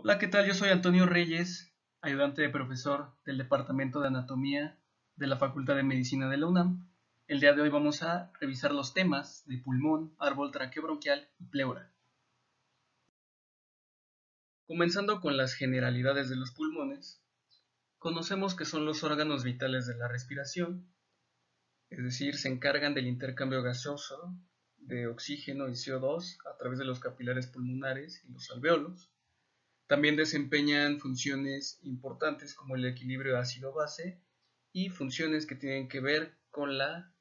Hola, ¿qué tal? Yo soy Antonio Reyes, ayudante de profesor del Departamento de Anatomía de la Facultad de Medicina de la UNAM. El día de hoy vamos a revisar los temas de pulmón, árbol traqueobronquial y pleura. Comenzando con las generalidades de los pulmones, conocemos que son los órganos vitales de la respiración, es decir, se encargan del intercambio gaseoso de oxígeno y CO2 a través de los capilares pulmonares y los alvéolos. También desempeñan funciones importantes como el equilibrio ácido-base y funciones que tienen que ver con la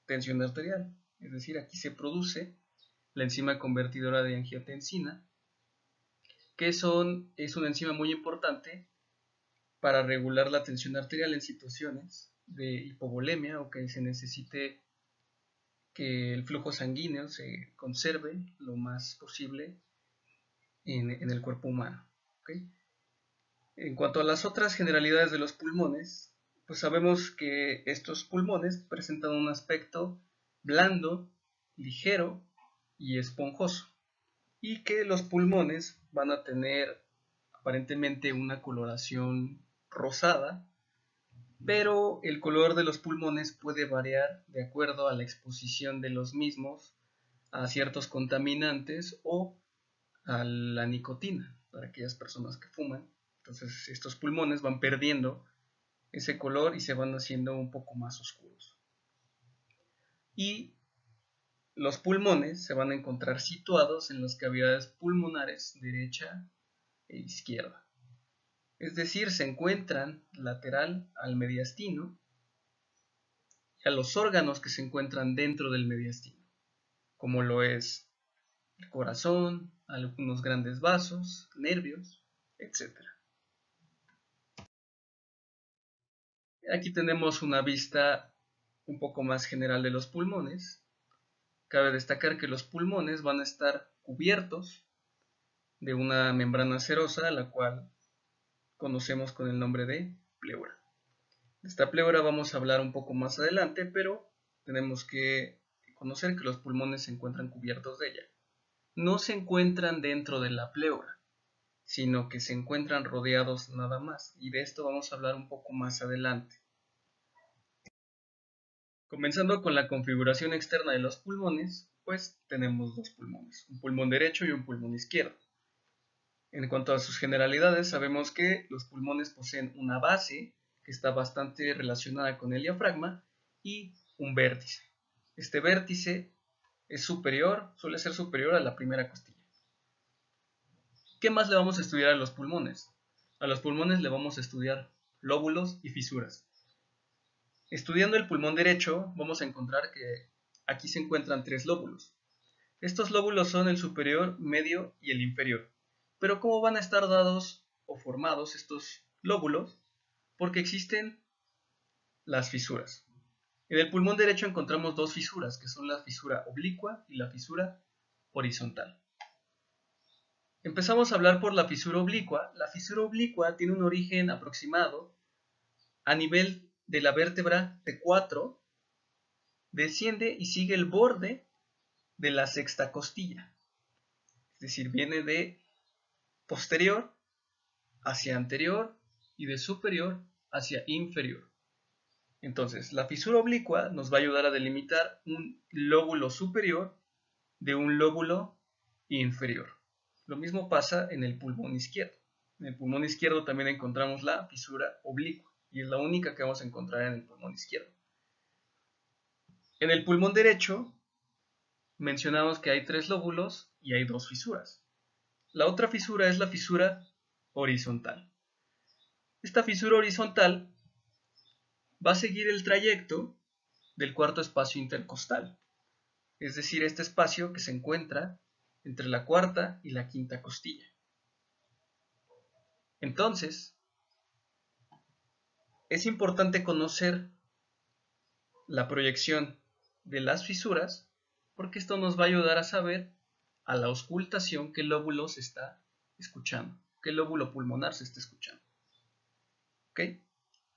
tensión arterial. Es decir, aquí se produce la enzima convertidora de angiotensina, que es una enzima muy importante para regular la tensión arterial en situaciones de hipovolemia o que se necesite que el flujo sanguíneo se conserve lo más posible en el cuerpo humano. ¿Okay? En cuanto a las otras generalidades de los pulmones, pues sabemos que estos pulmones presentan un aspecto blando, ligero y esponjoso, y que los pulmones van a tener aparentemente una coloración rosada, pero el color de los pulmones puede variar de acuerdo a la exposición de los mismos a ciertos contaminantes o a la nicotina, para aquellas personas que fuman. Entonces estos pulmones van perdiendo ese color y se van haciendo un poco más oscuros. Y los pulmones se van a encontrar situados en las cavidades pulmonares derecha e izquierda. Es decir, se encuentran lateral al mediastino y a los órganos que se encuentran dentro del mediastino, como lo es el corazón, algunos grandes vasos, nervios, etc. Aquí tenemos una vista un poco más general de los pulmones. Cabe destacar que los pulmones van a estar cubiertos de una membrana serosa, la cual conocemos con el nombre de pleura. De esta pleura vamos a hablar un poco más adelante, pero tenemos que conocer que los pulmones se encuentran cubiertos de ella. No se encuentran dentro de la pleura, sino que se encuentran rodeados nada más, y de esto vamos a hablar un poco más adelante. Comenzando con la configuración externa de los pulmones, pues tenemos dos pulmones, un pulmón derecho y un pulmón izquierdo. En cuanto a sus generalidades, sabemos que los pulmones poseen una base que está bastante relacionada con el diafragma y un vértice. Este vértice es superior, suele ser superior a la primera costilla. ¿Qué más le vamos a estudiar a los pulmones? A los pulmones le vamos a estudiar lóbulos y fisuras. Estudiando el pulmón derecho, vamos a encontrar que aquí se encuentran tres lóbulos. Estos lóbulos son el superior, medio y el inferior. Pero ¿cómo van a estar dados o formados estos lóbulos? Porque existen las fisuras. En el pulmón derecho encontramos dos fisuras, que son la fisura oblicua y la fisura horizontal. Empezamos a hablar por la fisura oblicua. La fisura oblicua tiene un origen aproximado a nivel de la vértebra T4, desciende y sigue el borde de la sexta costilla. Es decir, viene de posterior hacia anterior y de superior hacia inferior. Entonces, la fisura oblicua nos va a ayudar a delimitar un lóbulo superior de un lóbulo inferior. Lo mismo pasa en el pulmón izquierdo. En el pulmón izquierdo también encontramos la fisura oblicua y es la única que vamos a encontrar en el pulmón izquierdo. En el pulmón derecho mencionamos que hay tres lóbulos y hay dos fisuras. La otra fisura es la fisura horizontal. Esta fisura horizontal va a seguir el trayecto del cuarto espacio intercostal, es decir, este espacio que se encuentra entre la cuarta y la quinta costilla. Entonces, es importante conocer la proyección de las fisuras porque esto nos va a ayudar a saber a la auscultación qué lóbulo se está escuchando, qué lóbulo pulmonar se está escuchando. ¿Ok?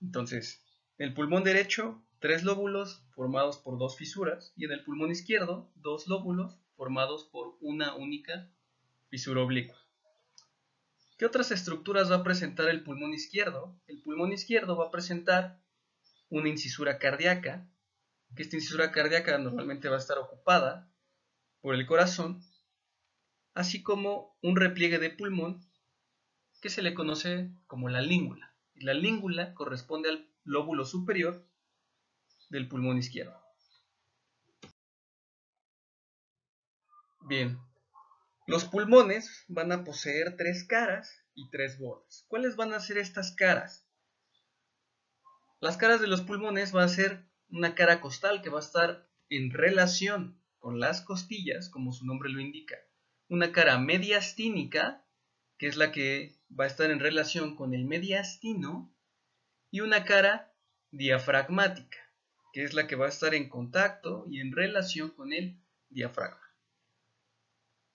Entonces, en el pulmón derecho, tres lóbulos formados por dos fisuras y en el pulmón izquierdo, dos lóbulos formados por una única fisura oblicua. ¿Qué otras estructuras va a presentar el pulmón izquierdo? El pulmón izquierdo va a presentar una incisura cardíaca, que esta incisura cardíaca normalmente va a estar ocupada por el corazón, así como un repliegue de pulmón que se le conoce como la língula. Y la língula corresponde al lóbulo superior del pulmón izquierdo. Bien, los pulmones van a poseer 3 caras y 3 bordes. ¿Cuáles van a ser estas caras? Las caras de los pulmones va a ser una cara costal que va a estar en relación con las costillas, como su nombre lo indica. Una cara mediastínica, que es la que va a estar en relación con el mediastino, y una cara diafragmática, que es la que va a estar en contacto y en relación con el diafragma.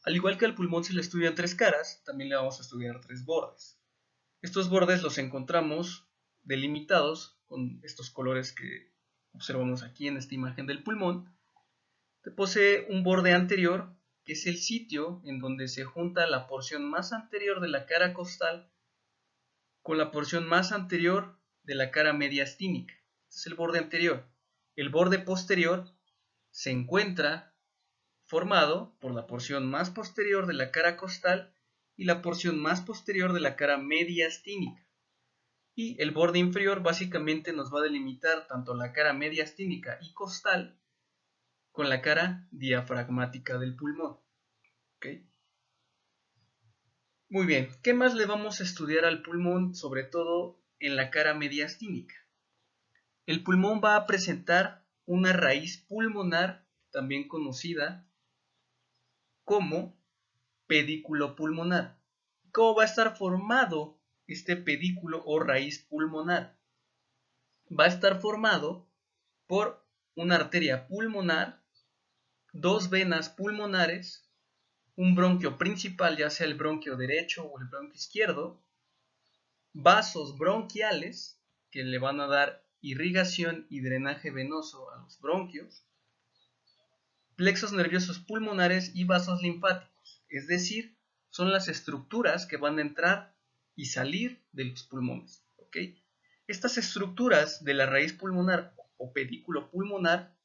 Al igual que al pulmón se le estudian 3 caras, también le vamos a estudiar 3 bordes. Estos bordes los encontramos delimitados con estos colores que observamos aquí en esta imagen del pulmón. Posee un borde anterior, que es el sitio en donde se junta la porción más anterior de la cara costal con la porción más anterior de la cara mediastínica. Este es el borde anterior. El borde posterior se encuentra formado por la porción más posterior de la cara costal y la porción más posterior de la cara mediastínica. Y el borde inferior básicamente nos va a delimitar tanto la cara mediastínica y costal con la cara diafragmática del pulmón. ¿Okay? Muy bien, ¿qué más le vamos a estudiar al pulmón, sobre todo en la cara mediastínica? El pulmón va a presentar una raíz pulmonar, también conocida como pedículo pulmonar. ¿Cómo va a estar formado este pedículo o raíz pulmonar? Va a estar formado por una arteria pulmonar, 2 venas pulmonares, un bronquio principal, ya sea el bronquio derecho o el bronquio izquierdo, vasos bronquiales que le van a dar irrigación y drenaje venoso a los bronquios, plexos nerviosos pulmonares y vasos linfáticos, es decir, son las estructuras que van a entrar y salir de los pulmones. ¿Okay? Estas estructuras de la raíz pulmonar o pedículo pulmonar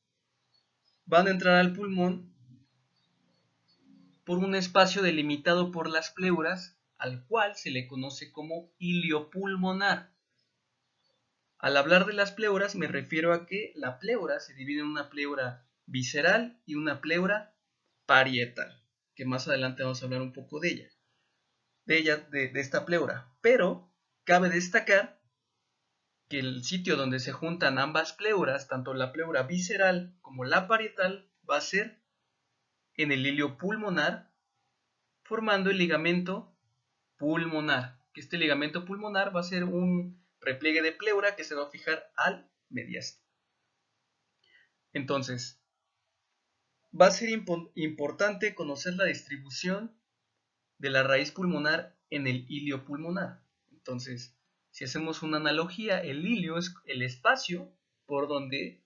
van a entrar al pulmón por un espacio delimitado por las pleuras, al cual se le conoce como hilio pulmonar. Al hablar de las pleuras me refiero a que la pleura se divide en una pleura visceral y una pleura parietal, que más adelante vamos a hablar un poco de ella, de esta pleura. Pero cabe destacar que el sitio donde se juntan ambas pleuras, tanto la pleura visceral como la parietal, va a ser en el hilio pulmonar, formando el ligamento pulmonar. Que este ligamento pulmonar va a ser un repliegue de pleura que se va a fijar al mediastino. Entonces, va a ser importante conocer la distribución de la raíz pulmonar en el hilio pulmonar. Entonces, si hacemos una analogía, el hilio es el espacio por donde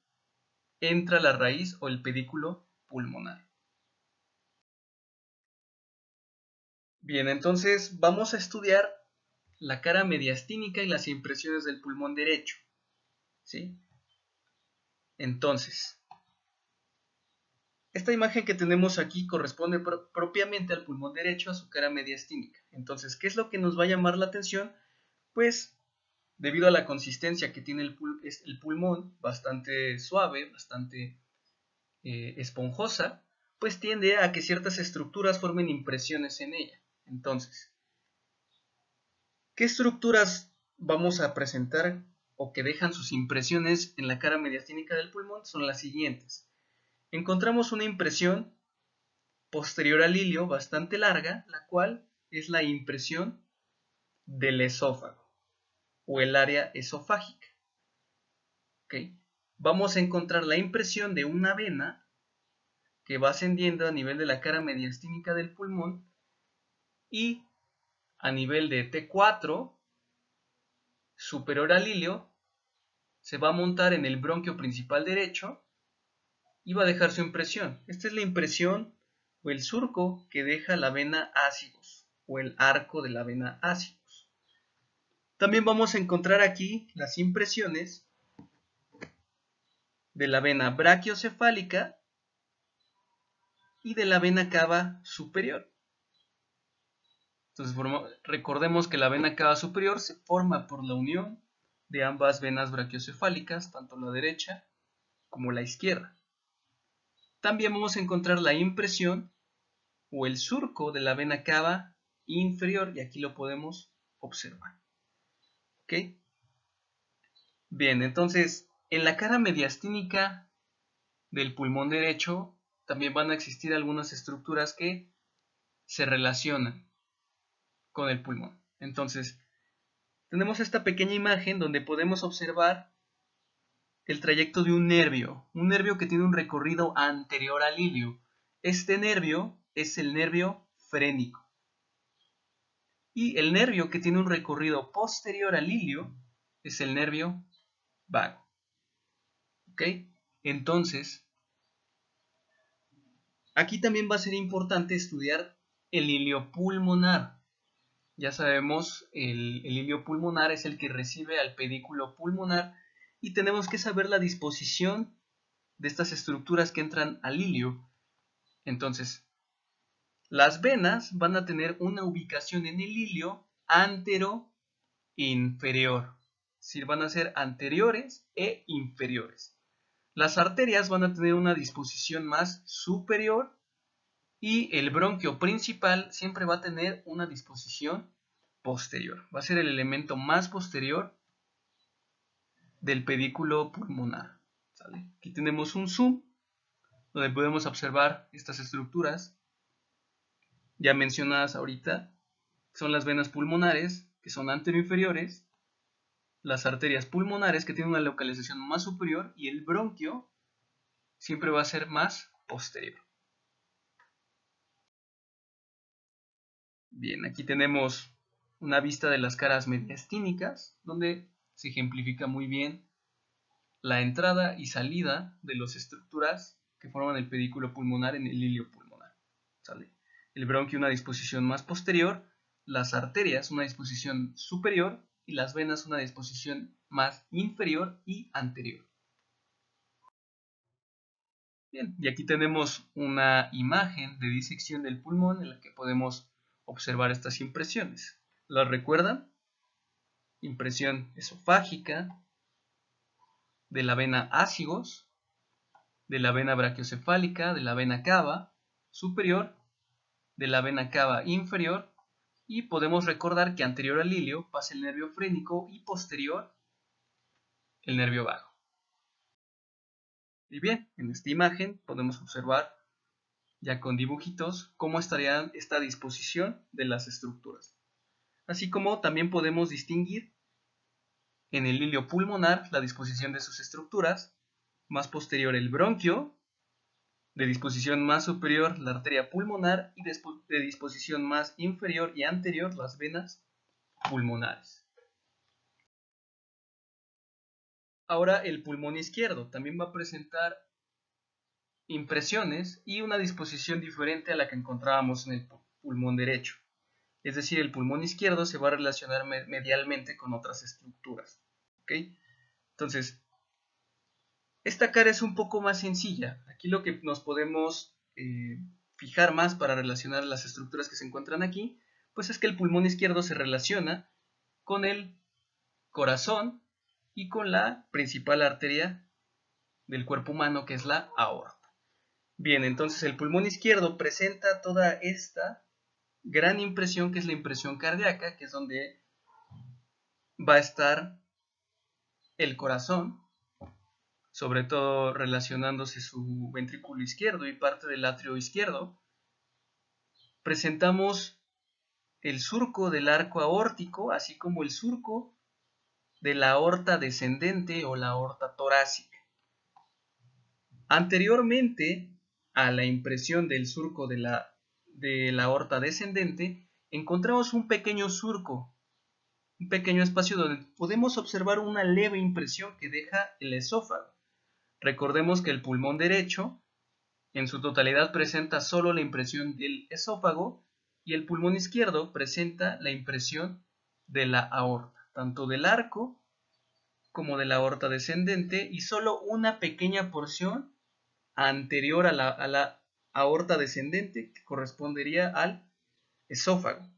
entra la raíz o el pedículo pulmonar. Bien, entonces vamos a estudiar la cara mediastínica y las impresiones del pulmón derecho. ¿Sí? Entonces, esta imagen que tenemos aquí corresponde propiamente al pulmón derecho, a su cara mediastínica. Entonces, ¿qué es lo que nos va a llamar la atención? Pues, debido a la consistencia que tiene el pulmón, bastante suave, bastante esponjosa, pues tiende a que ciertas estructuras formen impresiones en ella. Entonces, ¿qué estructuras vamos a presentar o que dejan sus impresiones en la cara mediastínica del pulmón? Son las siguientes. Encontramos una impresión posterior al hilio bastante larga, la cual es la impresión del esófago o el área esofágica. ¿Okay? Vamos a encontrar la impresión de una vena que va ascendiendo a nivel de la cara mediastínica del pulmón y a nivel de T4 superior al hilio se va a montar en el bronquio principal derecho y va a dejar su impresión. Esta es la impresión o el surco que deja la vena ácidos o el arco de la vena ácidos. También vamos a encontrar aquí las impresiones de la vena brachiocefálica y de la vena cava superior. Entonces recordemos que la vena cava superior se forma por la unión de ambas venas brachiocefálicas, tanto la derecha como la izquierda. También vamos a encontrar la impresión o el surco de la vena cava inferior, y aquí lo podemos observar. ¿Ok? Bien, entonces en la cara mediastínica del pulmón derecho también van a existir algunas estructuras que se relacionan con el pulmón. Entonces, tenemos esta pequeña imagen donde podemos observar el trayecto de un nervio que tiene un recorrido anterior al ilio. Este nervio es el nervio frénico. Y el nervio que tiene un recorrido posterior al ilio es el nervio vago. ¿Ok? Entonces, aquí también va a ser importante estudiar el ilio pulmonar. Ya sabemos, el ilio pulmonar es el que recibe al pedículo pulmonar y tenemos que saber la disposición de estas estructuras que entran al ilio. Entonces, las venas van a tener una ubicación en el ilio antero-inferior. Es decir, van a ser anteriores e inferiores. Las arterias van a tener una disposición más superior y el bronquio principal siempre va a tener una disposición posterior. Va a ser el elemento más posterior del pedículo pulmonar. ¿Sale? Aquí tenemos un zoom donde podemos observar estas estructuras ya mencionadas ahorita. Son las venas pulmonares, que son anteroinferiores, las arterias pulmonares, que tienen una localización más superior, y el bronquio siempre va a ser más posterior. Bien, aquí tenemos una vista de las caras mediastínicas, donde se ejemplifica muy bien la entrada y salida de las estructuras que forman el pedículo pulmonar en el ilio pulmonar. ¿Sale? El bronquio una disposición más posterior, las arterias una disposición superior y las venas una disposición más inferior y anterior. Bien, y aquí tenemos una imagen de disección del pulmón en la que podemos observar estas impresiones. ¿Las recuerdan? Impresión esofágica, de la vena ácigos, de la vena brachiocefálica, de la vena cava superior, de la vena cava inferior, y podemos recordar que anterior al ilio pasa el nervio frénico y posterior el nervio vago. Y bien, en esta imagen podemos observar ya con dibujitos cómo estaría esta disposición de las estructuras. Así como también podemos distinguir en el ilio pulmonar la disposición de sus estructuras, más posterior el bronquio, de disposición más superior la arteria pulmonar y de disposición más inferior y anterior las venas pulmonares. Ahora el pulmón izquierdo también va a presentar impresiones y una disposición diferente a la que encontrábamos en el pulmón derecho. Es decir, el pulmón izquierdo se va a relacionar medialmente con otras estructuras. ¿Ok? Entonces, esta cara es un poco más sencilla. Aquí lo que nos podemos fijar más para relacionar las estructuras que se encuentran aquí, pues es que el pulmón izquierdo se relaciona con el corazón y con la principal arteria del cuerpo humano, que es la aorta. Bien, entonces el pulmón izquierdo presenta toda esta gran impresión, que es la impresión cardíaca, que es donde va a estar el corazón, sobre todo relacionándose su ventrículo izquierdo y parte del atrio izquierdo. Presentamos el surco del arco aórtico, así como el surco de la aorta descendente o la aorta torácica. Anteriormente a la impresión del surco de la aorta descendente, encontramos un pequeño surco, un pequeño espacio donde podemos observar una leve impresión que deja el esófago. Recordemos que el pulmón derecho en su totalidad presenta solo la impresión del esófago, y el pulmón izquierdo presenta la impresión de la aorta, tanto del arco como de la aorta descendente, y solo una pequeña porción anterior a la aorta descendente, que correspondería al esófago.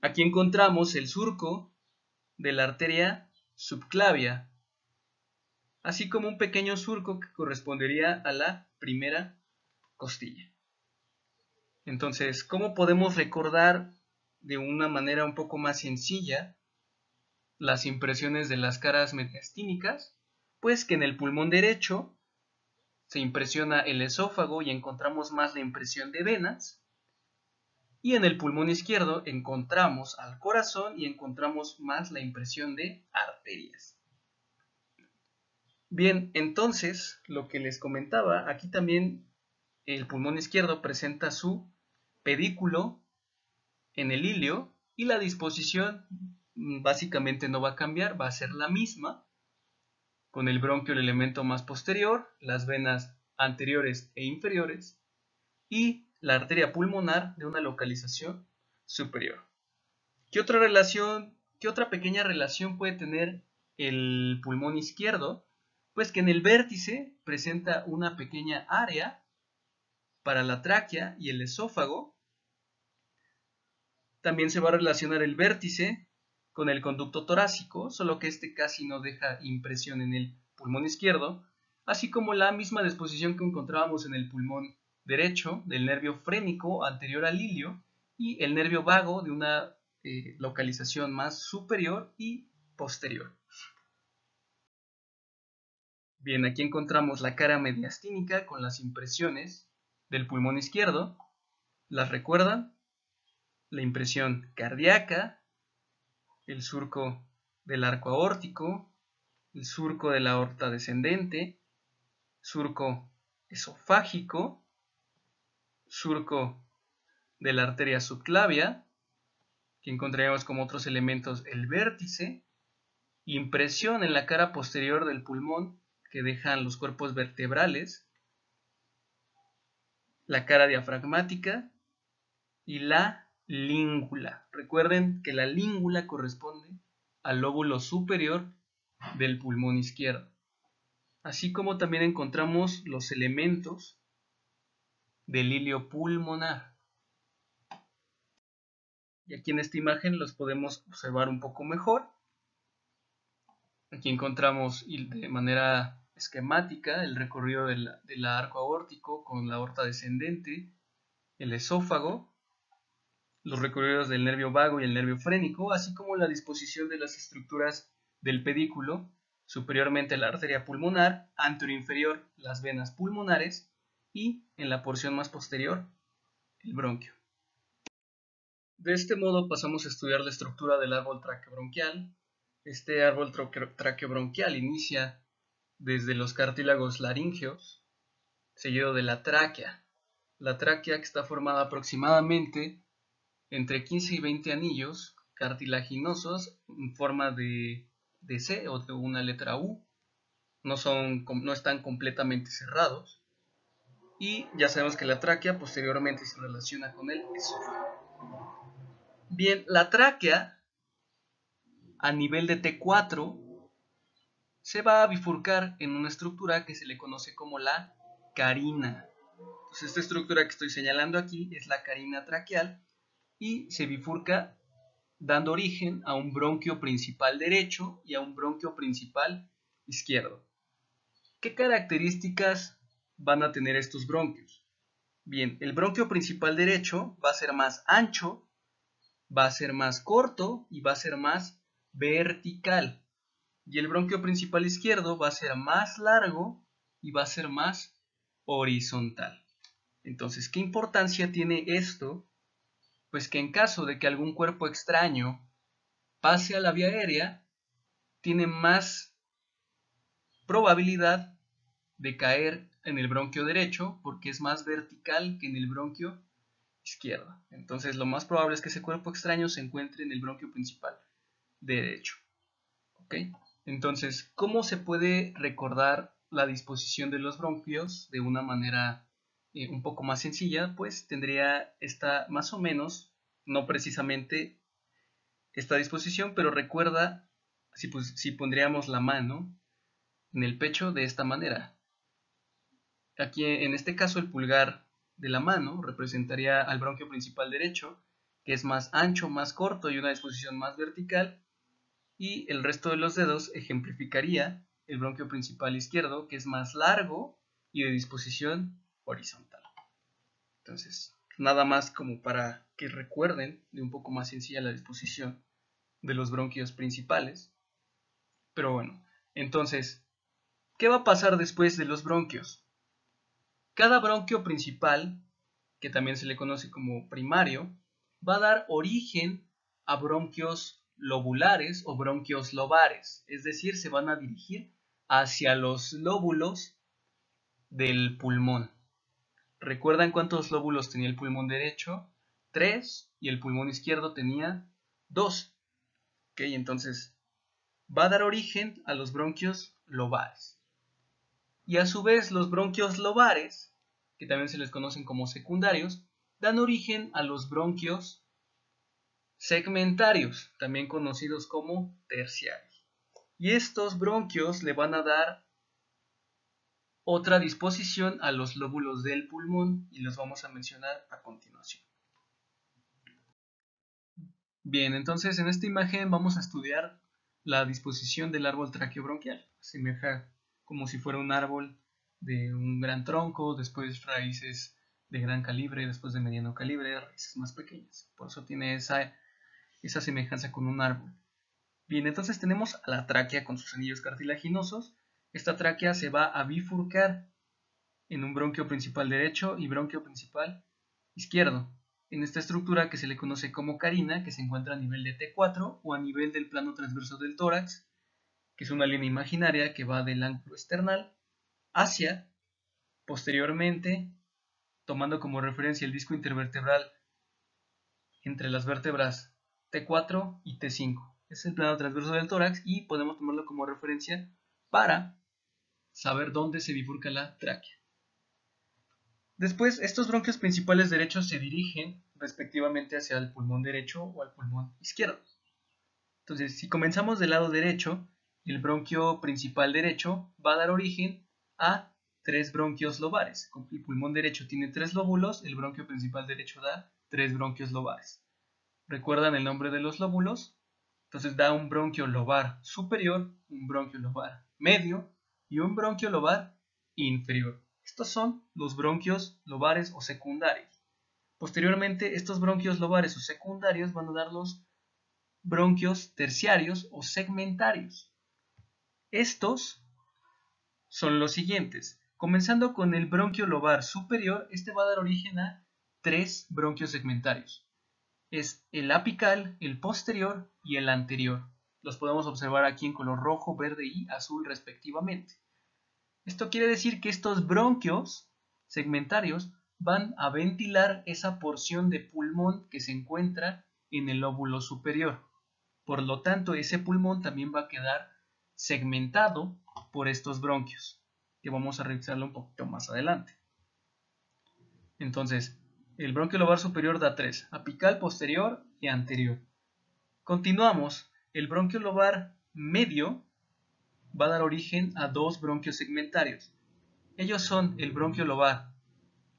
Aquí encontramos el surco de la arteria subclavia, así como un pequeño surco que correspondería a la primera costilla. Entonces, ¿cómo podemos recordar de una manera un poco más sencilla las impresiones de las caras mediastínicas? Pues que en el pulmón derecho se impresiona el esófago y encontramos más la impresión de venas, y en el pulmón izquierdo encontramos al corazón y encontramos más la impresión de arterias. Bien, entonces, lo que les comentaba, aquí también el pulmón izquierdo presenta su pedículo en el ilio y la disposición básicamente no va a cambiar, va a ser la misma, con el bronquio el elemento más posterior, las venas anteriores e inferiores y la arteria pulmonar de una localización superior. ¿Qué otra pequeña relación puede tener el pulmón izquierdo? Pues que en el vértice presenta una pequeña área para la tráquea y el esófago. También se va a relacionar el vértice con el conducto torácico, solo que este casi no deja impresión en el pulmón izquierdo, así como la misma disposición que encontrábamos en el pulmón derecho del nervio frénico anterior al ilio y el nervio vago de una localización más superior y posterior. Bien, aquí encontramos la cara mediastínica con las impresiones del pulmón izquierdo. ¿Las recuerdan? La impresión cardíaca, el surco del arco aórtico, el surco de la aorta descendente, surco esofágico, surco de la arteria subclavia, que encontraremos como otros elementos el vértice, impresión en la cara posterior del pulmón que dejan los cuerpos vertebrales, la cara diafragmática y la língula. Recuerden que la língula corresponde al lóbulo superior del pulmón izquierdo, así como también encontramos los elementos del hilio pulmonar. Y aquí en esta imagen los podemos observar un poco mejor. Aquí encontramos de manera esquemática el recorrido del arco aórtico con la aorta descendente, el esófago, los recorridos del nervio vago y el nervio frénico, así como la disposición de las estructuras del pedículo, superiormente la arteria pulmonar, anteroinferior las venas pulmonares y en la porción más posterior el bronquio. De este modo pasamos a estudiar la estructura del árbol traqueobronquial. Este árbol traqueobronquial inicia desde los cartílagos laringeos, seguido de la tráquea. La tráquea, que está formada aproximadamente entre 15 y 20 anillos cartilaginosos en forma de C o de una letra U. No están completamente cerrados. Y ya sabemos que la tráquea posteriormente se relaciona con el esófago. Bien, la tráquea a nivel de T4 se va a bifurcar en una estructura que se le conoce como la carina. Entonces, esta estructura que estoy señalando aquí es la carina traqueal y se bifurca dando origen a un bronquio principal derecho y a un bronquio principal izquierdo. ¿Qué características van a tener estos bronquios? Bien, el bronquio principal derecho va a ser más ancho, va a ser más corto y va a ser más vertical. Y el bronquio principal izquierdo va a ser más largo y va a ser más horizontal. Entonces, ¿qué importancia tiene esto? Pues que en caso de que algún cuerpo extraño pase a la vía aérea, tiene más probabilidad de caer en el bronquio derecho porque es más vertical que en el bronquio izquierdo. Entonces, lo más probable es que ese cuerpo extraño se encuentre en el bronquio principal derecho. ¿Ok? Entonces, ¿cómo se puede recordar la disposición de los bronquios de una manera un poco más sencilla, pues tendría esta más o menos, no precisamente esta disposición, pero recuerda si pondríamos la mano en el pecho de esta manera. Aquí en este caso el pulgar de la mano representaría al bronquio principal derecho, que es más ancho, más corto y una disposición más vertical, y el resto de los dedos ejemplificaría el bronquio principal izquierdo, que es más largo y de disposición horizontal. Entonces, nada más como para que recuerden de un poco más sencilla la disposición de los bronquios principales. Pero bueno, entonces, ¿qué va a pasar después de los bronquios? Cada bronquio principal, que también se le conoce como primario, va a dar origen a bronquios lobulares o bronquios lobares, es decir, se van a dirigir hacia los lóbulos del pulmón. ¿Recuerdan cuántos lóbulos tenía el pulmón derecho? 3, y el pulmón izquierdo tenía 2. ¿Ok? Entonces va a dar origen a los bronquios lobares. Y a su vez los bronquios lobares, que también se les conocen como secundarios, dan origen a los bronquios segmentarios, también conocidos como terciarios. Y estos bronquios le van a dar otra disposición a los lóbulos del pulmón y los vamos a mencionar a continuación. Bien, entonces en esta imagen vamos a estudiar la disposición del árbol traqueobronquial. Asemeja como si fuera un árbol de un gran tronco, después raíces de gran calibre, después de mediano calibre, raíces más pequeñas. Por eso tiene esa semejanza con un árbol. Bien, entonces tenemos a la tráquea con sus anillos cartilaginosos. Esta tráquea se va a bifurcar en un bronquio principal derecho y bronquio principal izquierdo, en esta estructura que se le conoce como carina, que se encuentra a nivel de T4 o a nivel del plano transverso del tórax, que es una línea imaginaria que va del ángulo esternal hacia, posteriormente, tomando como referencia el disco intervertebral entre las vértebras T4 y T5. Es el plano transverso del tórax y podemos tomarlo como referencia para saber dónde se bifurca la tráquea. Después, estos bronquios principales derechos se dirigen respectivamente hacia el pulmón derecho o al pulmón izquierdo. Entonces, si comenzamos del lado derecho, el bronquio principal derecho va a dar origen a 3 bronquios lobares. El pulmón derecho tiene 3 lóbulos, el bronquio principal derecho da 3 bronquios lobares. ¿Recuerdan el nombre de los lóbulos? Entonces da un bronquio lobar superior, un bronquio lobar medio y un bronquio lobar inferior. Estos son los bronquios lobares o secundarios. Posteriormente, estos bronquios lobares o secundarios van a dar los bronquios terciarios o segmentarios. Estos son los siguientes. Comenzando con el bronquio lobar superior, este va a dar origen a 3 bronquios segmentarios. Es el apical, el posterior y el anterior. Los podemos observar aquí en color rojo, verde y azul respectivamente. Esto quiere decir que estos bronquios segmentarios van a ventilar esa porción de pulmón que se encuentra en el lóbulo superior. Por lo tanto, ese pulmón también va a quedar segmentado por estos bronquios, que vamos a revisarlo un poquito más adelante. Entonces, el bronquio lobar superior da 3, apical, posterior y anterior. Continuamos, el bronquio lobar medio va a dar origen a 2 bronquios segmentarios. Ellos son el bronquio lobar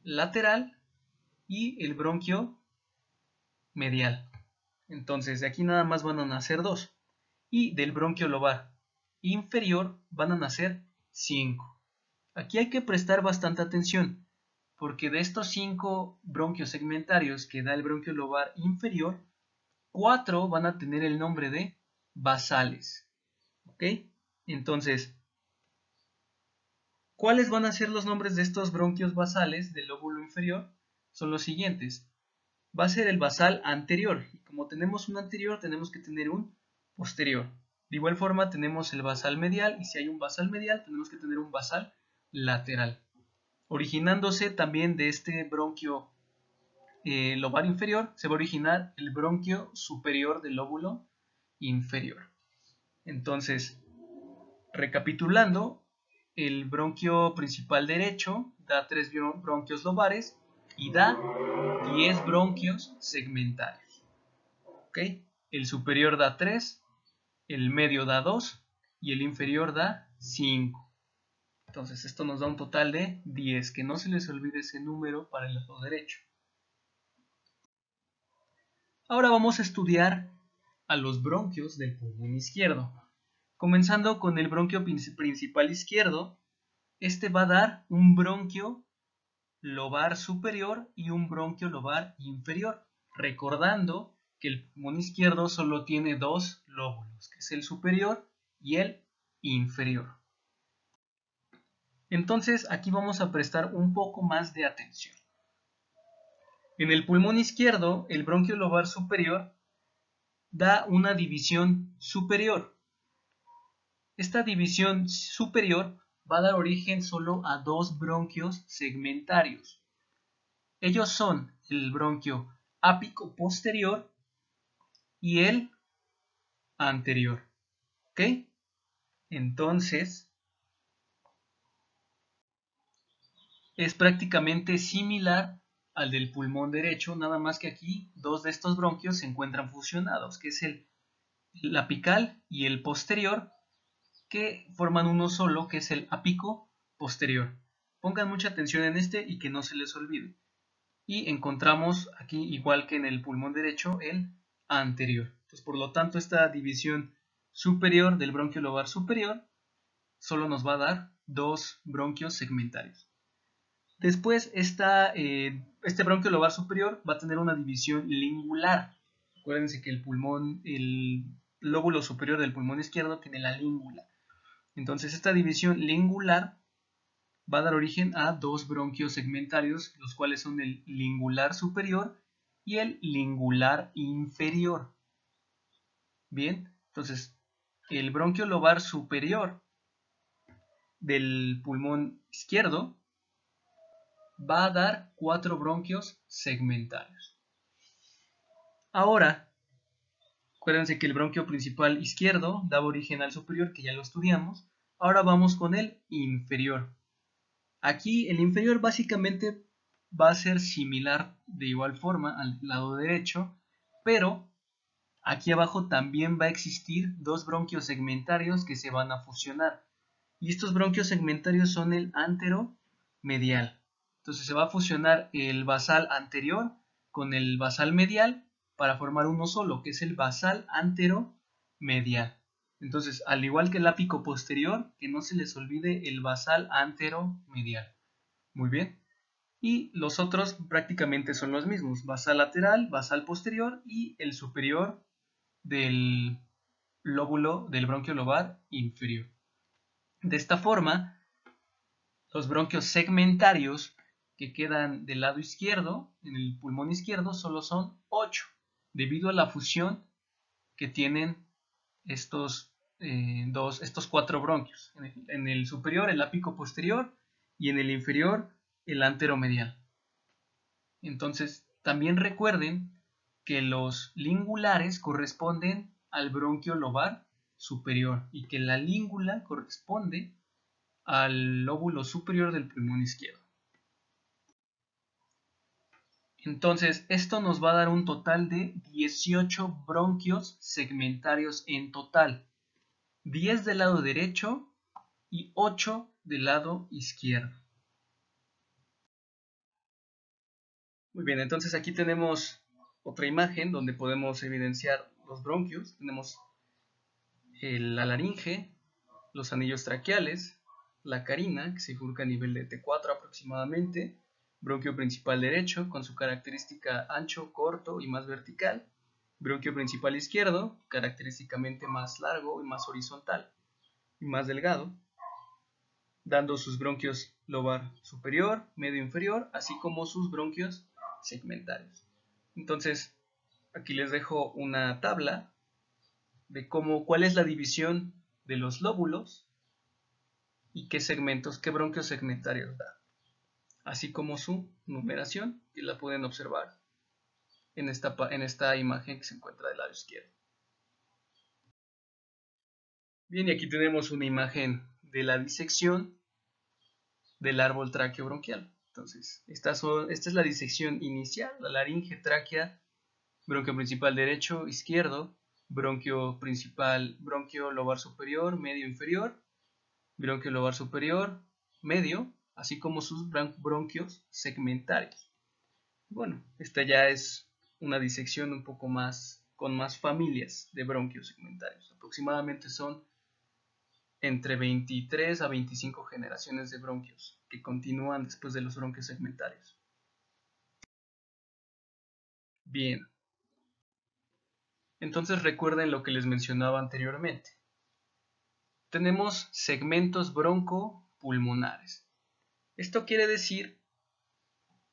lateral y el bronquio medial. Entonces, de aquí nada más van a nacer 2. Y del bronquio lobar inferior van a nacer 5. Aquí hay que prestar bastante atención, porque de estos 5 bronquios segmentarios que da el bronquio lobar inferior, 4 van a tener el nombre de basales. ¿Ok? Entonces, ¿cuáles van a ser los nombres de estos bronquios basales del lóbulo inferior? Son los siguientes. Va a ser el basal anterior, y como tenemos un anterior, tenemos que tener un posterior. De igual forma, tenemos el basal medial, y si hay un basal medial, tenemos que tener un basal lateral. Originándose también de este bronquio lobar inferior, se va a originar el bronquio superior del lóbulo inferior. Entonces, recapitulando, el bronquio principal derecho da 3 bronquios lobares y da 10 bronquios segmentarios. ¿Ok? El superior da 3, el medio da 2 y el inferior da 5. Entonces esto nos da un total de 10, que no se les olvide ese número para el lado derecho. Ahora vamos a estudiar a los bronquios del pulmón izquierdo. Comenzando con el bronquio principal izquierdo, este va a dar un bronquio lobar superior y un bronquio lobar inferior, recordando que el pulmón izquierdo solo tiene dos lóbulos, que es el superior y el inferior. Entonces aquí vamos a prestar un poco más de atención. En el pulmón izquierdo, el bronquio lobar superior da una división superior. Esta división superior va a dar origen solo a dos bronquios segmentarios. Ellos son el bronquio ápico posterior y el anterior. ¿Ok? Entonces, es prácticamente similar al del pulmón derecho, nada más que aquí dos de estos bronquios se encuentran fusionados, que es el apical y el posterior, que forman uno solo, que es el ápico posterior. Pongan mucha atención en este y que no se les olvide. Y encontramos aquí, igual que en el pulmón derecho, el anterior. Entonces, por lo tanto, esta división superior del bronquio lobar superior solo nos va a dar dos bronquios segmentarios. Después, este bronquio lobar superior va a tener una división lingular. Acuérdense que el lóbulo superior del pulmón izquierdo tiene la língula. Entonces, esta división lingular va a dar origen a dos bronquios segmentarios, los cuales son el lingular superior y el lingular inferior. Bien, entonces el bronquio lobar superior del pulmón izquierdo va a dar 4 bronquios segmentarios. Ahora, acuérdense que el bronquio principal izquierdo daba origen al superior, que ya lo estudiamos. Ahora vamos con el inferior. Aquí el inferior básicamente va a ser similar de igual forma al lado derecho, pero aquí abajo también va a existir dos bronquios segmentarios que se van a fusionar. Y estos bronquios segmentarios son el anteromedial. Entonces se va a fusionar el basal anterior con el basal medial para formar uno solo, que es el basal anteromedial. Entonces, al igual que el ápico posterior, que no se les olvide el basal anteromedial. Muy bien. Y los otros prácticamente son los mismos. Basal lateral, basal posterior y el superior del lóbulo del bronquio lobar inferior. De esta forma, los bronquios segmentarios que quedan del lado izquierdo, en el pulmón izquierdo, solo son 8, debido a la fusión que tienen estos 4 bronquios. En el superior, el ápico posterior, y en el inferior, el anteromedial. Entonces, también recuerden que los lingulares corresponden al bronquio lobar superior y que la língula corresponde al lóbulo superior del pulmón izquierdo. Entonces, esto nos va a dar un total de 18 bronquios segmentarios en total. 10 del lado derecho y 8 del lado izquierdo. Muy bien, entonces aquí tenemos otra imagen donde podemos evidenciar los bronquios. Tenemos la laringe, los anillos traqueales, la carina, que se bifurca a nivel de T4 aproximadamente, bronquio principal derecho con su característica ancho, corto y más vertical, bronquio principal izquierdo, característicamente más largo y más horizontal y más delgado, dando sus bronquios lobar superior, medio inferior, así como sus bronquios segmentarios. Entonces, aquí les dejo una tabla de cuál es la división de los lóbulos y qué bronquios segmentarios da, así como su numeración, que la pueden observar en esta imagen que se encuentra del lado izquierdo. Bien, y aquí tenemos una imagen de la disección del árbol tráqueo-bronquial. Entonces, esta es la disección inicial: la laringe, tráquea, bronquio principal derecho, izquierdo, bronquio principal, bronquio lobar superior, medio, inferior, bronquio lobar superior, medio, así como sus bronquios segmentarios. Bueno, esta ya es una disección un poco más, con más familias de bronquios segmentarios. Aproximadamente son entre 23 a 25 generaciones de bronquios que continúan después de los bronquios segmentarios. Bien, entonces recuerden lo que les mencionaba anteriormente. Tenemos segmentos broncopulmonares. Esto quiere decir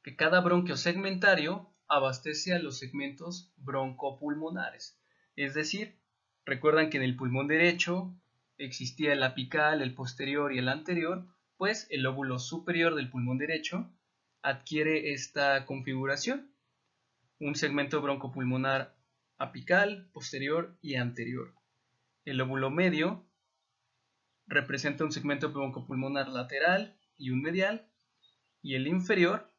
que cada bronquio segmentario abastece a los segmentos broncopulmonares. Es decir, recuerdan que en el pulmón derecho existía el apical, el posterior y el anterior, pues el lóbulo superior del pulmón derecho adquiere esta configuración: un segmento broncopulmonar apical, posterior y anterior. El lóbulo medio representa un segmento broncopulmonar lateral y un medial, y el inferior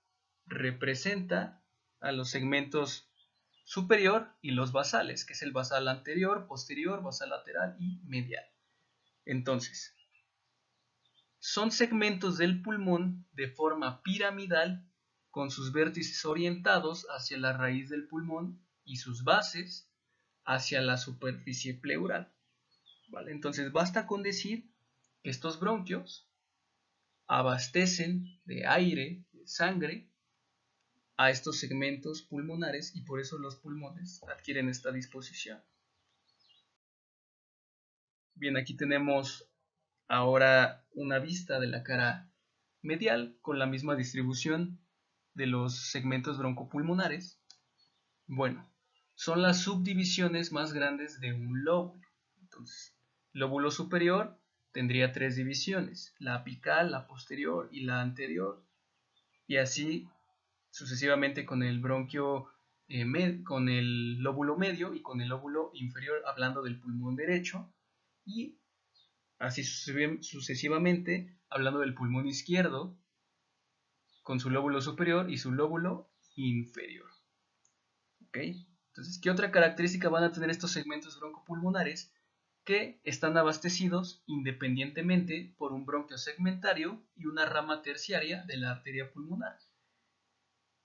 representa a los segmentos superior y los basales, que es el basal anterior, posterior, basal lateral y medial. Entonces, son segmentos del pulmón de forma piramidal, con sus vértices orientados hacia la raíz del pulmón y sus bases hacia la superficie pleural. ¿Vale? Entonces, basta con decir que estos bronquios abastecen de aire, de sangre, a estos segmentos pulmonares, y por eso los pulmones adquieren esta disposición. Bien, aquí tenemos ahora una vista de la cara medial con la misma distribución de los segmentos broncopulmonares. Bueno, son las subdivisiones más grandes de un lóbulo. Entonces, lóbulo superior tendría 3 divisiones: la apical, la posterior y la anterior, y así sucesivamente con el bronquio, con el lóbulo medio y con el lóbulo inferior, hablando del pulmón derecho, y así sucesivamente hablando del pulmón izquierdo, con su lóbulo superior y su lóbulo inferior. ¿Ok? Entonces, ¿qué otra característica van a tener estos segmentos broncopulmonares? Que están abastecidos independientemente por un bronquio segmentario y una rama terciaria de la arteria pulmonar.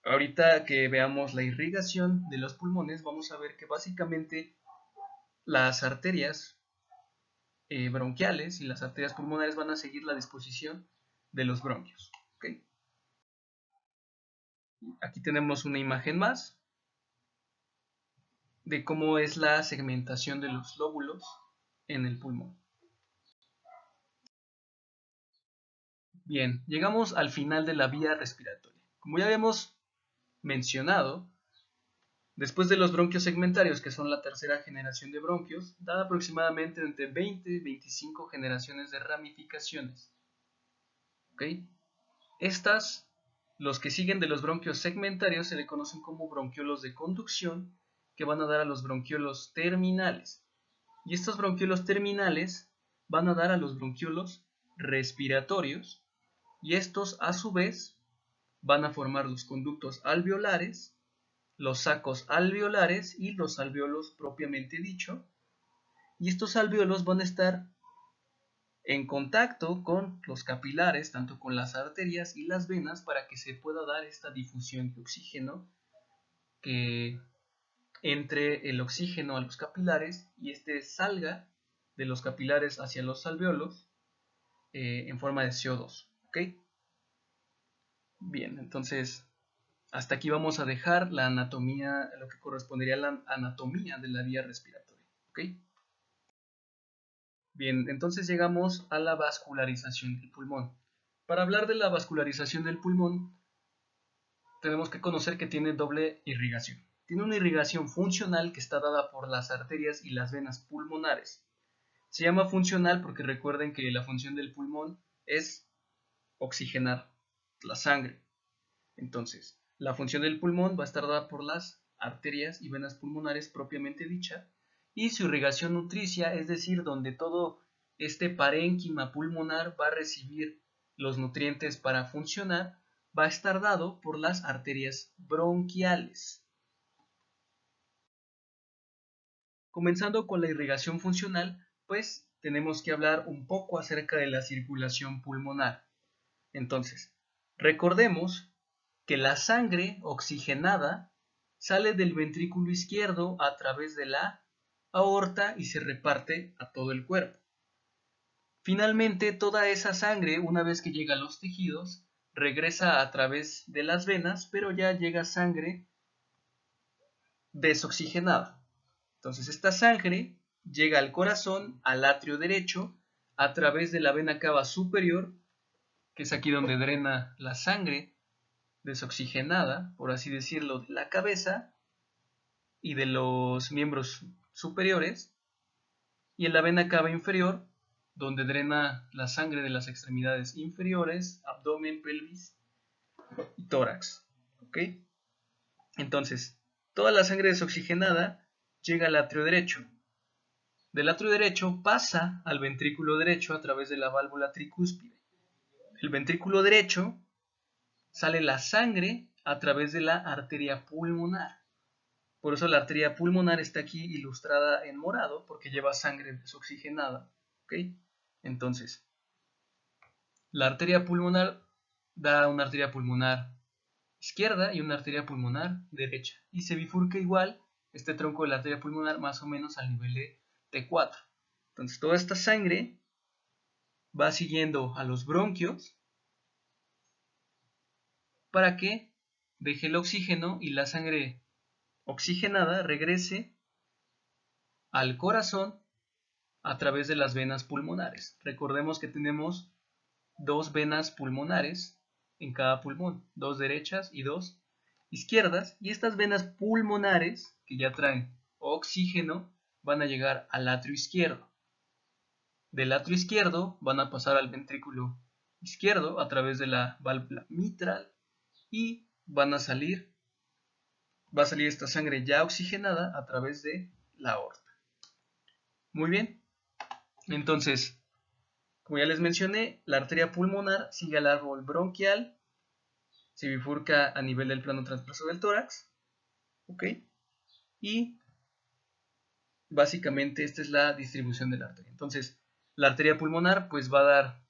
Ahorita que veamos la irrigación de los pulmones, vamos a ver que básicamente las arterias bronquiales y las arterias pulmonares van a seguir la disposición de los bronquios. ¿Okay? Aquí tenemos una imagen más de cómo es la segmentación de los lóbulos en el pulmón. Bien, llegamos al final de la vía respiratoria. Como ya habíamos mencionado, después de los bronquios segmentarios, que son la tercera generación de bronquios, da aproximadamente entre 20 y 25 generaciones de ramificaciones. ¿Okay? Estas, los que siguen de los bronquios segmentarios, se le conocen como bronquiolos de conducción, que van a dar a los bronquiolos terminales. Y estos bronquiolos terminales van a dar a los bronquiolos respiratorios, y estos a su vez van a formar los conductos alveolares, los sacos alveolares y los alveolos propiamente dicho, y estos alveolos van a estar en contacto con los capilares, tanto con las arterias y las venas, para que se pueda dar esta difusión de oxígeno, que entre el oxígeno a los capilares y este salga de los capilares hacia los alveolos en forma de CO2. ¿Ok? Bien, entonces hasta aquí vamos a dejar la anatomía, lo que correspondería a la anatomía de la vía respiratoria. ¿Ok? Bien, entonces llegamos a la vascularización del pulmón. Para hablar de la vascularización del pulmón, tenemos que conocer que tiene doble irrigación. Tiene una irrigación funcional, que está dada por las arterias y las venas pulmonares. Se llama funcional porque recuerden que la función del pulmón es oxigenar la sangre. Entonces, la función del pulmón va a estar dada por las arterias y venas pulmonares propiamente dicha, y su irrigación nutricia, es decir, donde todo este parénquima pulmonar va a recibir los nutrientes para funcionar, va a estar dado por las arterias bronquiales. Comenzando con la irrigación funcional, pues tenemos que hablar un poco acerca de la circulación pulmonar. Entonces, recordemos que la sangre oxigenada sale del ventrículo izquierdo a través de la aorta y se reparte a todo el cuerpo. Finalmente, toda esa sangre, una vez que llega a los tejidos, regresa a través de las venas, pero ya llega sangre desoxigenada. Entonces, esta sangre llega al corazón, al atrio derecho, a través de la vena cava superior, que es aquí donde drena la sangre desoxigenada, por así decirlo, de la cabeza y de los miembros superiores, y en la vena cava inferior, donde drena la sangre de las extremidades inferiores, abdomen, pelvis y tórax. ¿Ok? Entonces, toda la sangre desoxigenada llega al atrio derecho. Del atrio derecho pasa al ventrículo derecho a través de la válvula tricúspide. Del ventrículo derecho sale la sangre a través de la arteria pulmonar. Por eso la arteria pulmonar está aquí ilustrada en morado, porque lleva sangre desoxigenada. ¿Ok? Entonces, la arteria pulmonar da una arteria pulmonar izquierda y una arteria pulmonar derecha. Y se bifurca igual este tronco de la arteria pulmonar más o menos al nivel de T4. Entonces, toda esta sangre va siguiendo a los bronquios para que deje el oxígeno y la sangre oxigenada regrese al corazón a través de las venas pulmonares. Recordemos que tenemos dos venas pulmonares en cada pulmón, dos derechas y dos izquierdas, y estas venas pulmonares que ya traen oxígeno van a llegar al atrio izquierdo. Del atrio izquierdo van a pasar al ventrículo izquierdo a través de la válvula mitral y va a salir esta sangre ya oxigenada a través de la aorta. Muy bien, entonces, como ya les mencioné, la arteria pulmonar sigue al árbol bronquial, se bifurca a nivel del plano transversal del tórax, ¿ok? Y básicamente esta es la distribución de la arteria. Entonces, la arteria pulmonar pues va a dar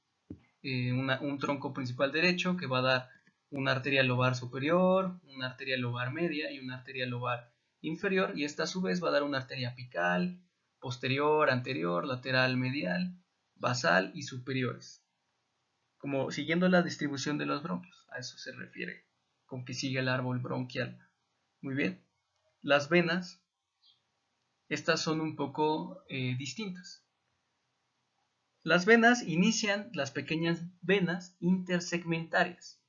un tronco principal derecho que va a dar una arteria lobar superior, una arteria lobar media y una arteria lobar inferior, y esta a su vez va a dar una arteria apical, posterior, anterior, lateral, medial, basal y superiores. Como siguiendo la distribución de los bronquios, a eso se refiere con que sigue el árbol bronquial. Muy bien, las venas, estas son un poco distintas. Las venas inician las pequeñas venas intersegmentarias.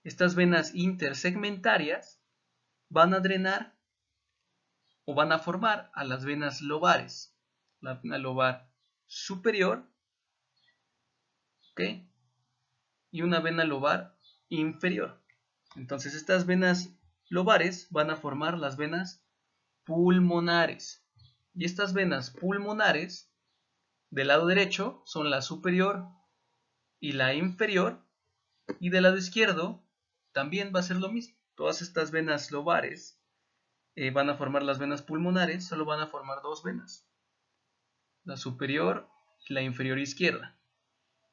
Estas venas intersegmentarias van a drenar o van a formar a las venas lobares. La vena lobar superior, ¿ok? Y una vena lobar inferior. Entonces estas venas lobares van a formar las venas pulmonares. Y estas venas pulmonares del lado derecho son la superior y la inferior, y del lado izquierdo también va a ser lo mismo. Todas estas venas lobares van a formar las venas pulmonares, solo van a formar dos venas, la superior y la inferior izquierda.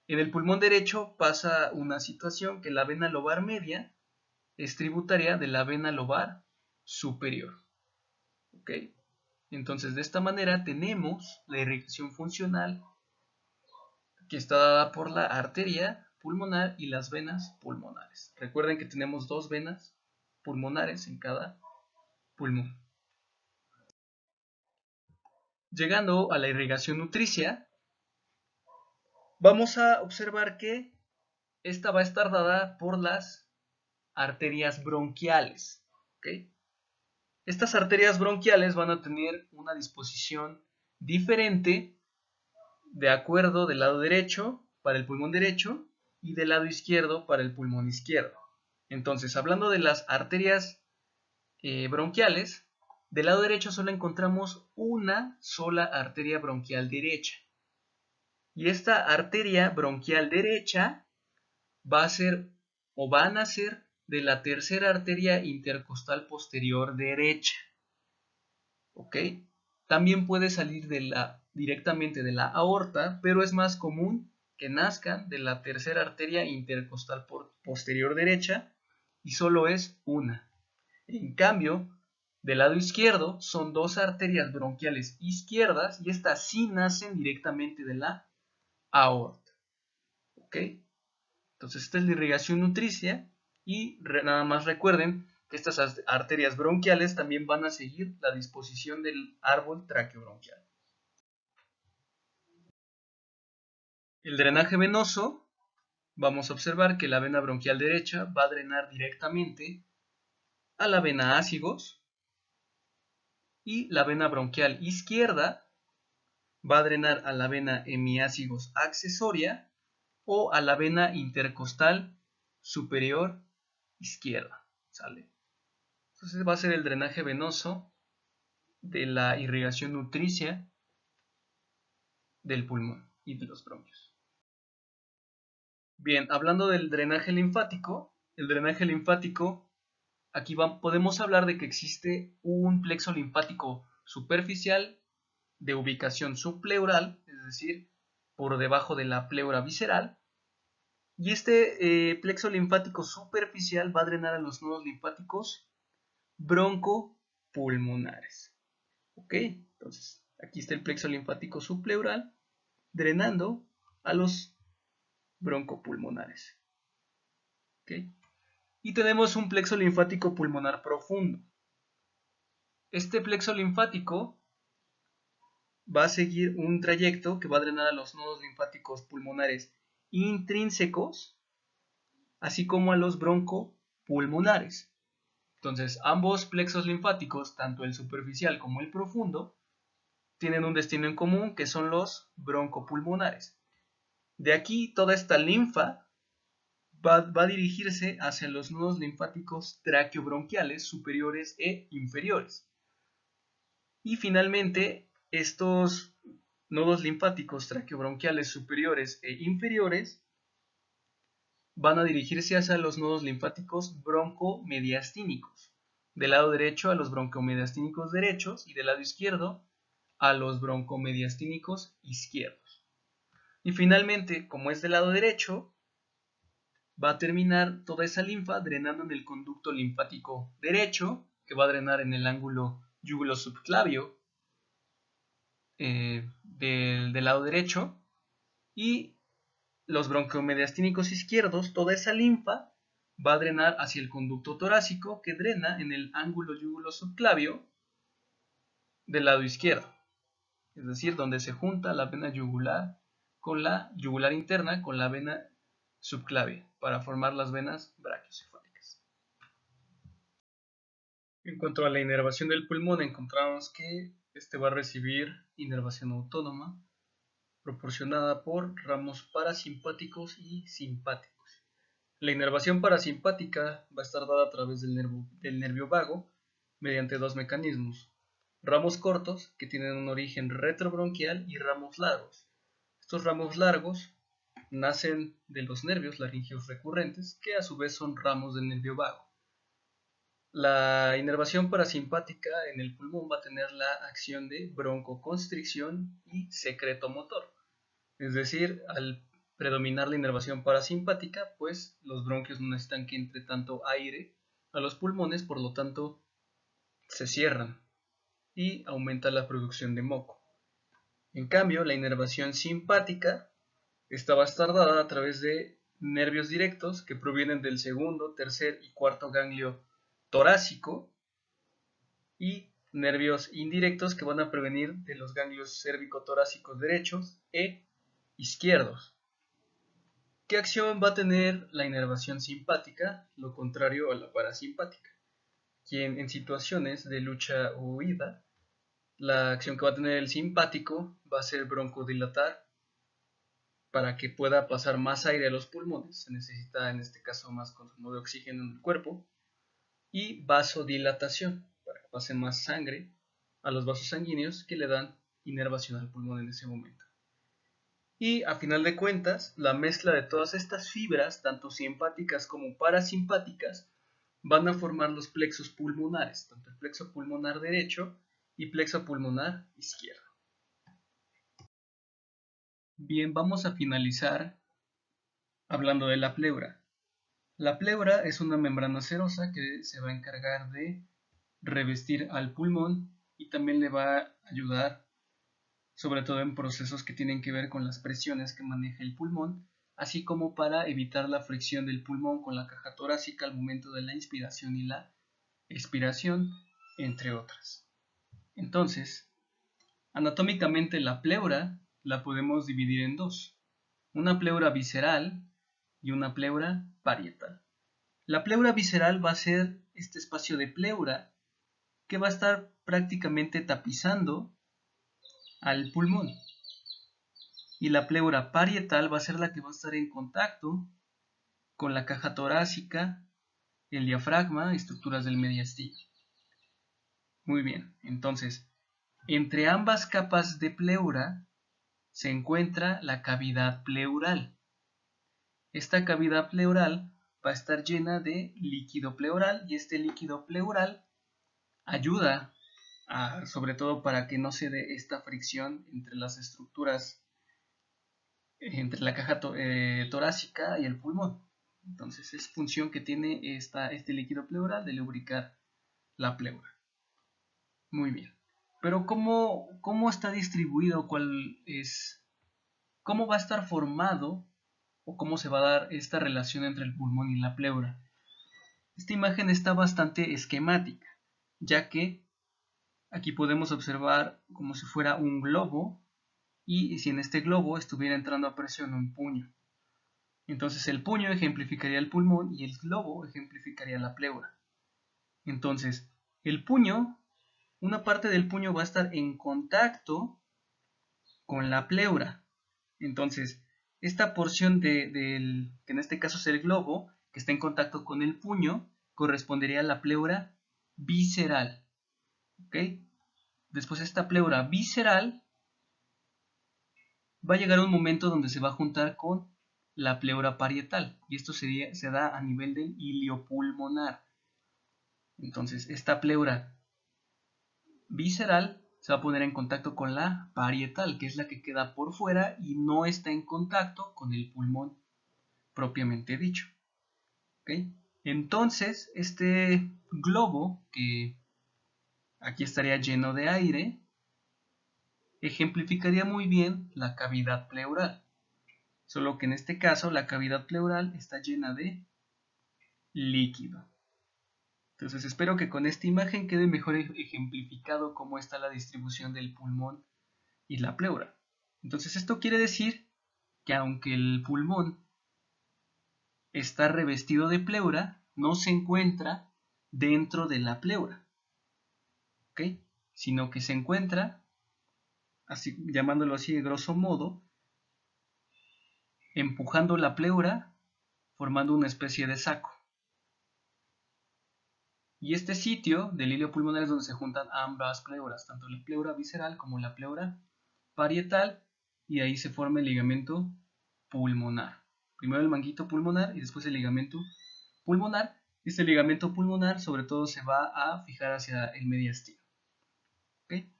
En el pulmón derecho pasa una situación que la vena lobar media es tributaria de la vena lobar superior. ¿Ok? Entonces, de esta manera tenemos la irrigación funcional que está dada por la arteria pulmonar y las venas pulmonares. Recuerden que tenemos dos venas pulmonares en cada pulmón. Llegando a la irrigación nutricia, vamos a observar que esta va a estar dada por las arterias bronquiales. ¿Okay? Estas arterias bronquiales van a tener una disposición diferente de acuerdo del lado derecho para el pulmón derecho y del lado izquierdo para el pulmón izquierdo. Entonces, hablando de las arterias bronquiales, del lado derecho solo encontramos una sola arteria bronquial derecha. Y esta arteria bronquial derecha va a ser o van a ser de la tercera arteria intercostal posterior derecha. ¿Ok? También puede salir directamente de la aorta, pero es más común que nazcan de la tercera arteria intercostal posterior derecha y solo es una. En cambio, del lado izquierdo son dos arterias bronquiales izquierdas y estas sí nacen directamente de la aorta. ¿Ok? Entonces esta es la irrigación nutricia y nada más recuerden que estas arterias bronquiales también van a seguir la disposición del árbol traqueobronquial. El drenaje venoso, vamos a observar que la vena bronquial derecha va a drenar directamente a la vena ácigos y la vena bronquial izquierda va a drenar a la vena hemiácigos accesoria o a la vena intercostal superior izquierda. ¿Sale? Entonces va a ser el drenaje venoso de la irrigación nutricia del pulmón y de los bronquios. Bien, hablando del drenaje linfático, el drenaje linfático, aquí podemos hablar de que existe un plexo linfático superficial de ubicación subpleural, es decir, por debajo de la pleura visceral, y este plexo linfático superficial va a drenar a los nodos linfáticos broncopulmonares. ¿Ok? Entonces, aquí está el plexo linfático subpleural drenando a los broncopulmonares. ¿Ok? Y tenemos un plexo linfático pulmonar profundo. Este plexo linfático va a seguir un trayecto que va a drenar a los nodos linfáticos pulmonares intrínsecos, así como a los broncopulmonares. Entonces, ambos plexos linfáticos, tanto el superficial como el profundo, tienen un destino en común que son los broncopulmonares. De aquí toda esta linfa va a dirigirse hacia los nodos linfáticos traqueobronquiales superiores e inferiores. Y finalmente, estos nodos linfáticos traqueobronquiales superiores e inferiores van a dirigirse hacia los nodos linfáticos broncomediastínicos. Del lado derecho a los broncomediastínicos derechos y del lado izquierdo a los broncomediastínicos izquierdos. Y finalmente, como es del lado derecho, va a terminar toda esa linfa drenando en el conducto linfático derecho, que va a drenar en el ángulo yugulo-subclavio del lado derecho, y los broncomediastínicos izquierdos, toda esa linfa va a drenar hacia el conducto torácico, que drena en el ángulo yugulo-subclavio del lado izquierdo, es decir, donde se junta la vena yugular con la yugular interna con la vena subclavia para formar las venas brachiocefálicas. En cuanto a la inervación del pulmón, encontramos que este va a recibir inervación autónoma proporcionada por ramos parasimpáticos y simpáticos. La inervación parasimpática va a estar dada a través del nervio vago mediante dos mecanismos: ramos cortos, que tienen un origen retrobronquial, y ramos largos. Estos ramos largos nacen de los nervios laringeos recurrentes, que a su vez son ramos del nervio vago. La inervación parasimpática en el pulmón va a tener la acción de broncoconstricción y secreto motor. Es decir, al predominar la inervación parasimpática, pues los bronquios no necesitan que entre tanto aire a los pulmones, por lo tanto se cierran y aumenta la producción de moco. En cambio, la inervación simpática esta va a estar dada a través de nervios directos que provienen del segundo, tercer y cuarto ganglio torácico, y nervios indirectos que van a provenir de los ganglios cérvico-torácicos derechos e izquierdos. ¿Qué acción va a tener la inervación simpática? Lo contrario a la parasimpática, quien en situaciones de lucha o huida, la acción que va a tener el simpático va a ser broncodilatar. Para que pueda pasar más aire a los pulmones, se necesita en este caso más consumo de oxígeno en el cuerpo, y vasodilatación, para que pase más sangre a los vasos sanguíneos que le dan inervación al pulmón en ese momento. Y a final de cuentas, la mezcla de todas estas fibras, tanto simpáticas como parasimpáticas, van a formar los plexos pulmonares, tanto el plexo pulmonar derecho y plexo pulmonar izquierdo. Bien, vamos a finalizar hablando de la pleura. La pleura es una membrana serosa que se va a encargar de revestir al pulmón y también le va a ayudar, sobre todo en procesos que tienen que ver con las presiones que maneja el pulmón, así como para evitar la fricción del pulmón con la caja torácica al momento de la inspiración y la expiración, entre otras. Entonces, anatómicamente la pleura la podemos dividir en dos, una pleura visceral y una pleura parietal. La pleura visceral va a ser este espacio de pleura que va a estar prácticamente tapizando al pulmón. Y la pleura parietal va a ser la que va a estar en contacto con la caja torácica, el diafragma, estructuras del mediastino. Muy bien, entonces, entre ambas capas de pleura se encuentra la cavidad pleural. Esta cavidad pleural va a estar llena de líquido pleural y este líquido pleural ayuda sobre todo para que no se dé esta fricción entre las estructuras, entre la caja torácica y el pulmón. Entonces es función que tiene este líquido pleural de lubricar la pleura. Muy bien. Pero ¿cómo está distribuido? ¿Cómo va a estar formado o cómo se va a dar esta relación entre el pulmón y la pleura? Esta imagen está bastante esquemática, ya que aquí podemos observar como si fuera un globo y si en este globo estuviera entrando a presión un puño. Entonces el puño ejemplificaría el pulmón y el globo ejemplificaría la pleura. Entonces el puño, una parte del puño va a estar en contacto con la pleura. Entonces esta porción que en este caso es el globo, que está en contacto con el puño, correspondería a la pleura visceral. ¿Ok? Después esta pleura visceral va a llegar un momento donde se va a juntar con la pleura parietal y esto se da a nivel del hilio pulmonar. Entonces esta pleura visceral se va a poner en contacto con la parietal, que es la que queda por fuera y no está en contacto con el pulmón propiamente dicho. ¿Okay? Entonces este globo, que aquí estaría lleno de aire, ejemplificaría muy bien la cavidad pleural. Solo que en este caso la cavidad pleural está llena de líquido. Entonces espero que con esta imagen quede mejor ejemplificado cómo está la distribución del pulmón y la pleura. Entonces esto quiere decir que aunque el pulmón está revestido de pleura, no se encuentra dentro de la pleura, ¿ok? Sino que se encuentra, así, llamándolo así de grosso modo, empujando la pleura, formando una especie de saco. Y este sitio del hilio pulmonar es donde se juntan ambas pleuras, tanto la pleura visceral como la pleura parietal, y ahí se forma el ligamento pulmonar. Primero el manguito pulmonar y después el ligamento pulmonar. Este ligamento pulmonar sobre todo se va a fijar hacia el mediastino. ¿Okay?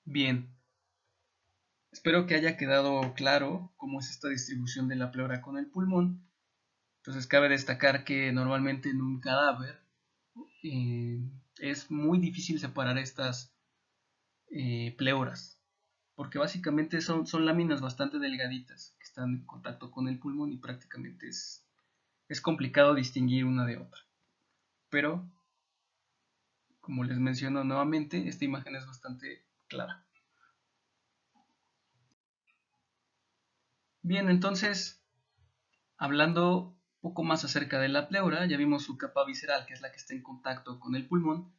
Bien, espero que haya quedado claro cómo es esta distribución de la pleura con el pulmón. Entonces cabe destacar que normalmente en un cadáver es muy difícil separar estas pleuras, porque básicamente son láminas bastante delgaditas que están en contacto con el pulmón y prácticamente es complicado distinguir una de otra. Pero, como les menciono nuevamente, esta imagen es bastante clara. Bien, entonces, hablando un poco más acerca de la pleura, ya vimos su capa visceral, que es la que está en contacto con el pulmón.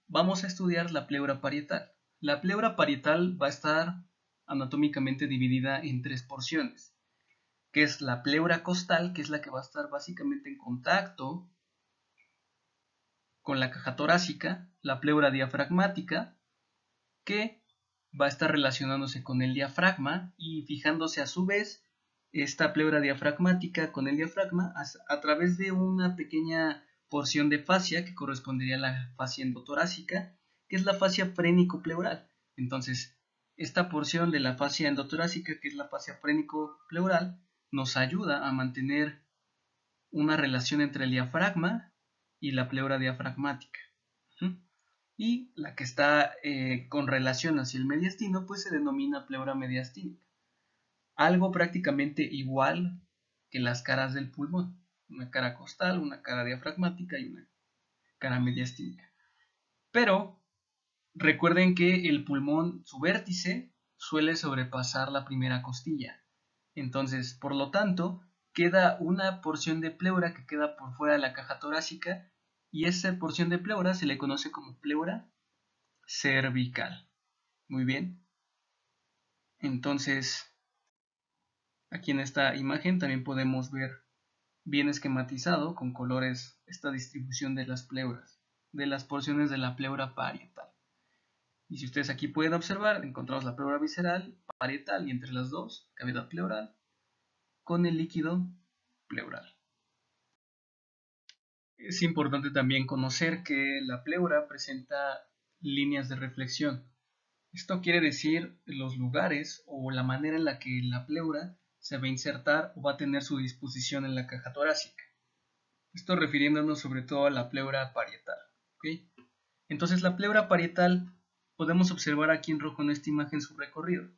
Vamos a estudiar la pleura parietal. La pleura parietal va a estar anatómicamente dividida en tres porciones, que es la pleura costal, que es la que va a estar básicamente en contacto con la caja torácica, la pleura diafragmática, que va a estar relacionándose con el diafragma y fijándose a su vez esta pleura diafragmática con el diafragma a través de una pequeña porción de fascia que correspondería a la fascia endotorácica, que es la fascia frénico-pleural. Entonces, esta porción de la fascia endotorácica, que es la fascia frénico-pleural, nos ayuda a mantener una relación entre el diafragma y la pleura diafragmática. Y la que está con relación hacia el mediastino, pues se denomina pleura mediastínica. Algo prácticamente igual que las caras del pulmón. Una cara costal, una cara diafragmática y una cara mediastínica. Pero recuerden que el pulmón, su vértice, suele sobrepasar la primera costilla. Entonces, por lo tanto, queda una porción de pleura que queda por fuera de la caja torácica y esa porción de pleura se le conoce como pleura cervical. Muy bien. Entonces, aquí en esta imagen también podemos ver bien esquematizado con colores esta distribución de las pleuras, de las porciones de la pleura parietal. Y si ustedes aquí pueden observar, encontramos la pleura visceral, parietal y entre las dos, cavidad pleural, con el líquido pleural. Es importante también conocer que la pleura presenta líneas de reflexión. Esto quiere decir los lugares o la manera en la que la pleura se va a insertar o va a tener su disposición en la caja torácica. Esto refiriéndonos sobre todo a la pleura parietal. ¿Okay? Entonces la pleura parietal podemos observar aquí en rojo en esta imagen su recorrido.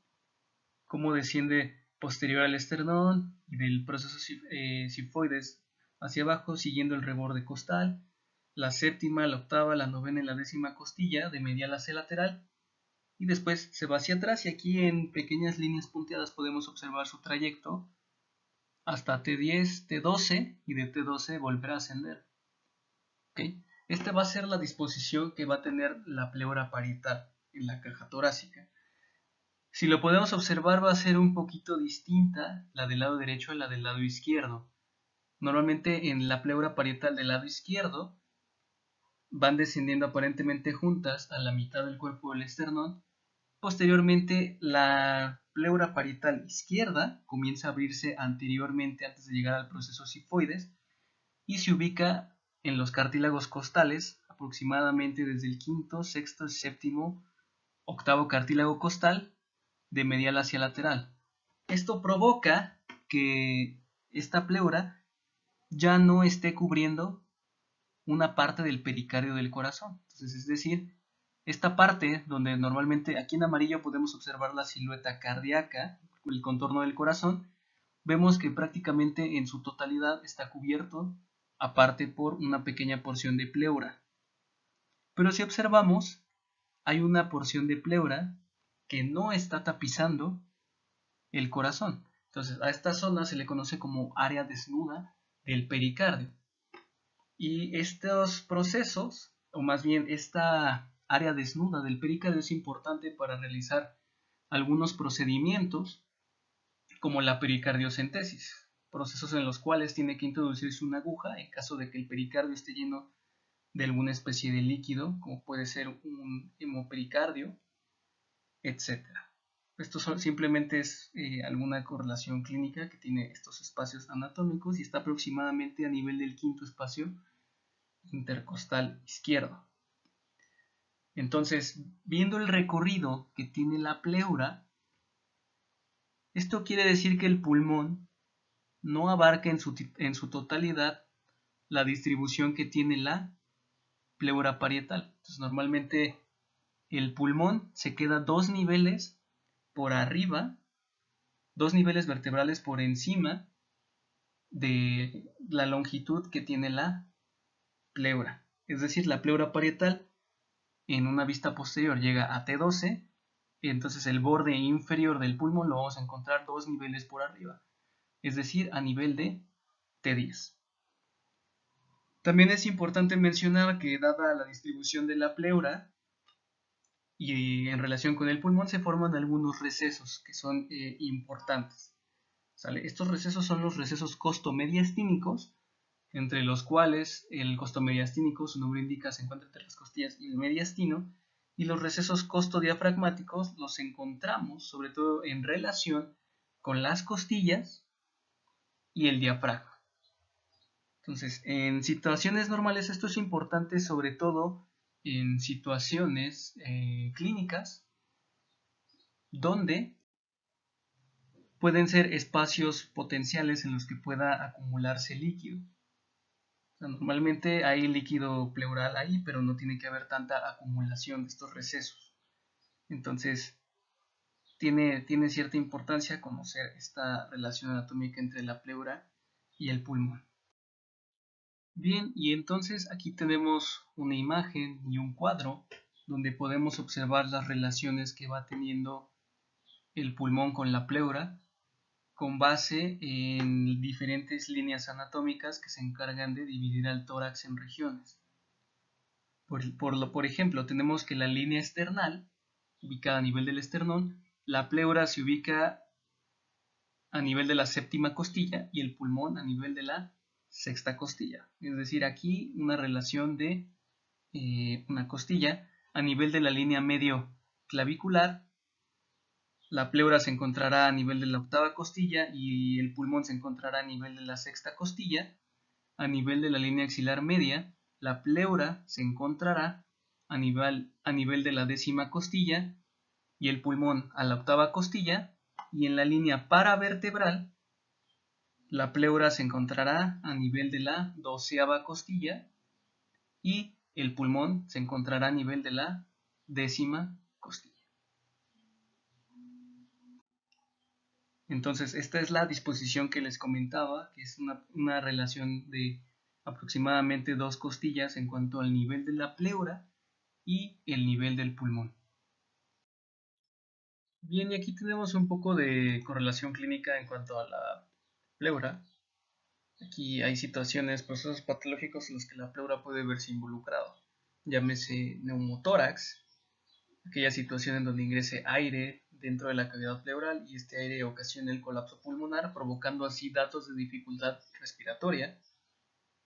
Cómo desciende posterior al esternón y del proceso sifoides hacia abajo siguiendo el reborde costal, la séptima, la octava, la novena y la décima costilla de medial hacia lateral y después se va hacia atrás y aquí en pequeñas líneas punteadas podemos observar su trayecto hasta T10, T12 y de T12 volver a ascender. ¿Okay? Esta va a ser la disposición que va a tener la pleura parietal en la caja torácica. Si lo podemos observar va a ser un poquito distinta la del lado derecho a la del lado izquierdo. Normalmente en la pleura parietal del lado izquierdo van descendiendo aparentemente juntas a la mitad del cuerpo del esternón. Posteriormente la pleura parietal izquierda comienza a abrirse anteriormente antes de llegar al proceso sifoides y se ubica en los cartílagos costales aproximadamente desde el quinto, sexto, séptimo, octavo cartílago costal de medial hacia lateral. Esto provoca que esta pleura ya no esté cubriendo una parte del pericardio del corazón. Entonces, es decir, esta parte donde normalmente aquí en amarillo podemos observar la silueta cardíaca, el contorno del corazón, vemos que prácticamente en su totalidad está cubierto aparte por una pequeña porción de pleura. Pero si observamos, hay una porción de pleura que no está tapizando el corazón. Entonces, a esta zona se le conoce como área desnuda del pericardio. Y estos procesos, o más bien esta área desnuda del pericardio es importante para realizar algunos procedimientos como la pericardiocentesis, procesos en los cuales tiene que introducirse una aguja en caso de que el pericardio esté lleno de alguna especie de líquido, como puede ser un hemopericardio, etc. Esto simplemente es alguna correlación clínica que tiene estos espacios anatómicos y está aproximadamente a nivel del quinto espacio intercostal izquierdo. Entonces, viendo el recorrido que tiene la pleura, esto quiere decir que el pulmón no abarca en su totalidad la distribución que tiene la pleura parietal. Entonces, normalmente el pulmón se queda 2 niveles por arriba, 2 niveles vertebrales por encima de la longitud que tiene la pleura. Es decir, la pleura parietal en una vista posterior llega a T12 y entonces el borde inferior del pulmón lo vamos a encontrar 2 niveles por arriba, es decir, a nivel de T10. También es importante mencionar que dada la distribución de la pleura y en relación con el pulmón se forman algunos recesos que son importantes. ¿Sale? Estos recesos son los recesos costomediastínicos, entre los cuales el costomediastínico, su nombre indica, se encuentra entre las costillas y el mediastino, y los recesos costodiafragmáticos los encontramos sobre todo en relación con las costillas y el diafragma. Entonces, en situaciones normales esto es importante sobre todo en situaciones clínicas donde pueden ser espacios potenciales en los que pueda acumularse líquido. O sea, normalmente hay líquido pleural ahí, pero no tiene que haber tanta acumulación de estos recesos. Entonces, tiene cierta importancia conocer esta relación anatómica entre la pleura y el pulmón. Bien, y entonces aquí tenemos una imagen y un cuadro donde podemos observar las relaciones que va teniendo el pulmón con la pleura con base en diferentes líneas anatómicas que se encargan de dividir al tórax en regiones. Por ejemplo, tenemos que la línea esternal, ubicada a nivel del esternón, la pleura se ubica a nivel de la séptima costilla y el pulmón a nivel de la sexta costilla. Es decir, aquí una relación de una costilla a nivel de la línea medio clavicular. La pleura se encontrará a nivel de la octava costilla y el pulmón se encontrará a nivel de la sexta costilla. A nivel de la línea axilar media, la pleura se encontrará a nivel de la décima costilla y el pulmón a la octava costilla. Y en la línea paravertebral, la pleura se encontrará a nivel de la doceava costilla y el pulmón se encontrará a nivel de la décima costilla. Entonces, esta es la disposición que les comentaba, que es una relación de aproximadamente 2 costillas en cuanto al nivel de la pleura y el nivel del pulmón. Bien, y aquí tenemos un poco de correlación clínica en cuanto a la pleura. Aquí hay situaciones, procesos patológicos en los que la pleura puede verse involucrado. Llámese neumotórax, aquella situación en donde ingrese aire dentro de la cavidad pleural y este aire ocasiona el colapso pulmonar, provocando así datos de dificultad respiratoria.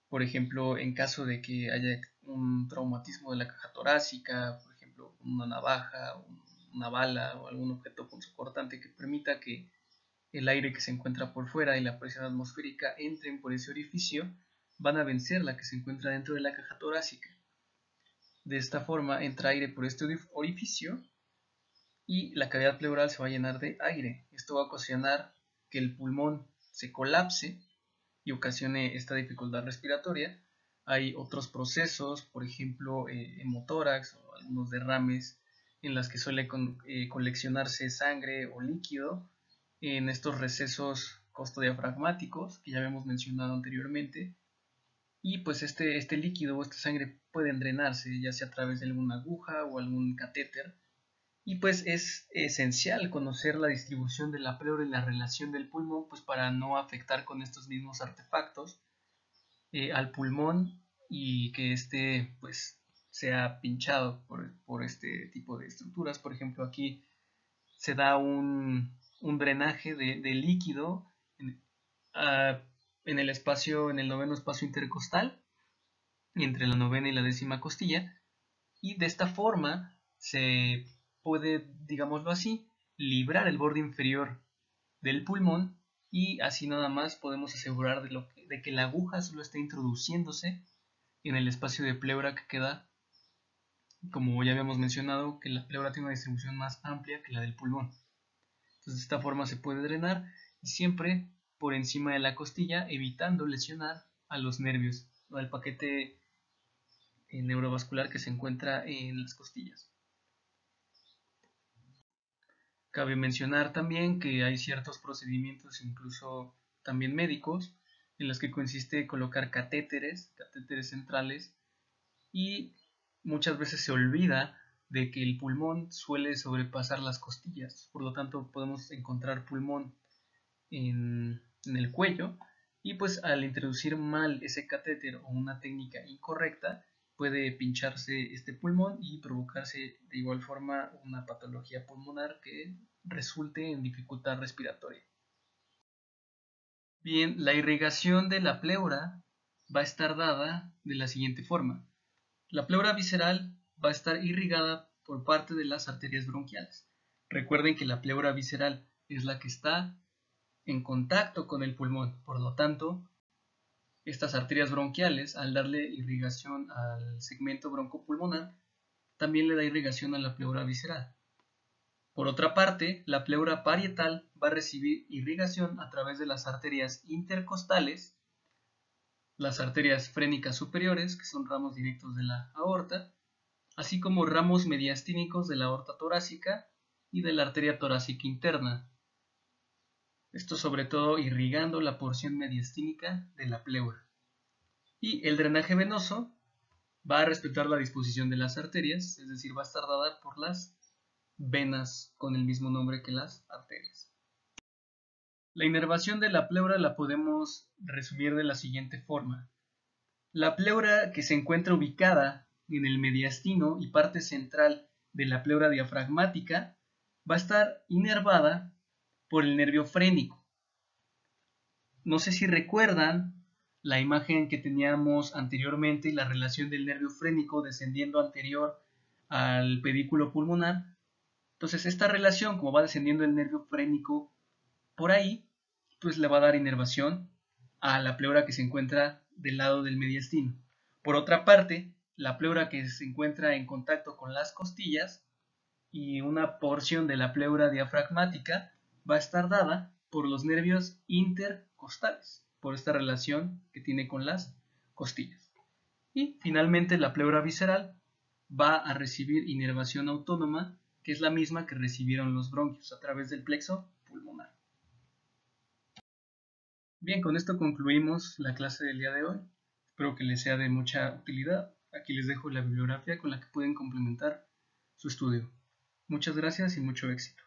Por ejemplo, en caso de que haya un traumatismo de la caja torácica, por ejemplo, una navaja, una bala o algún objeto punzocortante que permita que el aire que se encuentra por fuera y la presión atmosférica entren por ese orificio, van a vencer la que se encuentra dentro de la caja torácica. De esta forma entra aire por este orificio y la cavidad pleural se va a llenar de aire. Esto va a ocasionar que el pulmón se colapse y ocasione esta dificultad respiratoria. Hay otros procesos, por ejemplo, hemotórax o algunos derrames en las que suele coleccionarse sangre o líquido en estos recesos costodiafragmáticos que ya habíamos mencionado anteriormente. Y pues este líquido o esta sangre pueden drenarse ya sea a través de alguna aguja o algún catéter. Y pues es esencial conocer la distribución de la pleura y la relación del pulmón, pues para no afectar con estos mismos artefactos al pulmón y que éste pues sea pinchado por este tipo de estructuras. Por ejemplo, aquí se da un drenaje de líquido en el espacio, en el noveno espacio intercostal, entre la novena y la décima costilla, y de esta forma se puede, digámoslo así, librar el borde inferior del pulmón y así nada más podemos asegurar de que la aguja solo está introduciéndose en el espacio de pleura que queda, como ya habíamos mencionado, que la pleura tiene una distribución más amplia que la del pulmón. Entonces de esta forma se puede drenar y siempre por encima de la costilla, evitando lesionar a los nervios o al paquete neurovascular que se encuentra en las costillas. Cabe mencionar también que hay ciertos procedimientos, incluso también médicos, en los que consiste colocar catéteres centrales, y muchas veces se olvida de que el pulmón suele sobrepasar las costillas, por lo tanto podemos encontrar pulmón en el cuello y pues al introducir mal ese catéter o una técnica incorrecta puede pincharse este pulmón y provocarse de igual forma una patología pulmonar que resulte en dificultad respiratoria. Bien, la irrigación de la pleura va a estar dada de la siguiente forma. La pleura visceral va a estar irrigada por parte de las arterias bronquiales. Recuerden que la pleura visceral es la que está en contacto con el pulmón, por lo tanto, estas arterias bronquiales, al darle irrigación al segmento broncopulmonar, también le da irrigación a la pleura visceral. Por otra parte, la pleura parietal va a recibir irrigación a través de las arterias intercostales, las arterias frénicas superiores, que son ramos directos de la aorta, así como ramos mediastínicos de la aorta torácica y de la arteria torácica interna. Esto sobre todo irrigando la porción mediastínica de la pleura. Y el drenaje venoso va a respetar la disposición de las arterias, es decir, va a estar dada por las venas con el mismo nombre que las arterias. La inervación de la pleura la podemos resumir de la siguiente forma. La pleura que se encuentra ubicada en el mediastino y parte central de la pleura diafragmática va a estar inervada por el nervio frénico. No sé si recuerdan la imagen que teníamos anteriormente y la relación del nervio frénico descendiendo anterior al pedículo pulmonar. Entonces esta relación, como va descendiendo el nervio frénico por ahí, pues le va a dar inervación a la pleura que se encuentra del lado del mediastino. Por otra parte, la pleura que se encuentra en contacto con las costillas y una porción de la pleura diafragmática va a estar dada por los nervios intercostales, por esta relación que tiene con las costillas. Y finalmente la pleura visceral va a recibir inervación autónoma, que es la misma que recibieron los bronquios a través del plexo pulmonar. Bien, con esto concluimos la clase del día de hoy. Espero que les sea de mucha utilidad. Aquí les dejo la bibliografía con la que pueden complementar su estudio. Muchas gracias y mucho éxito.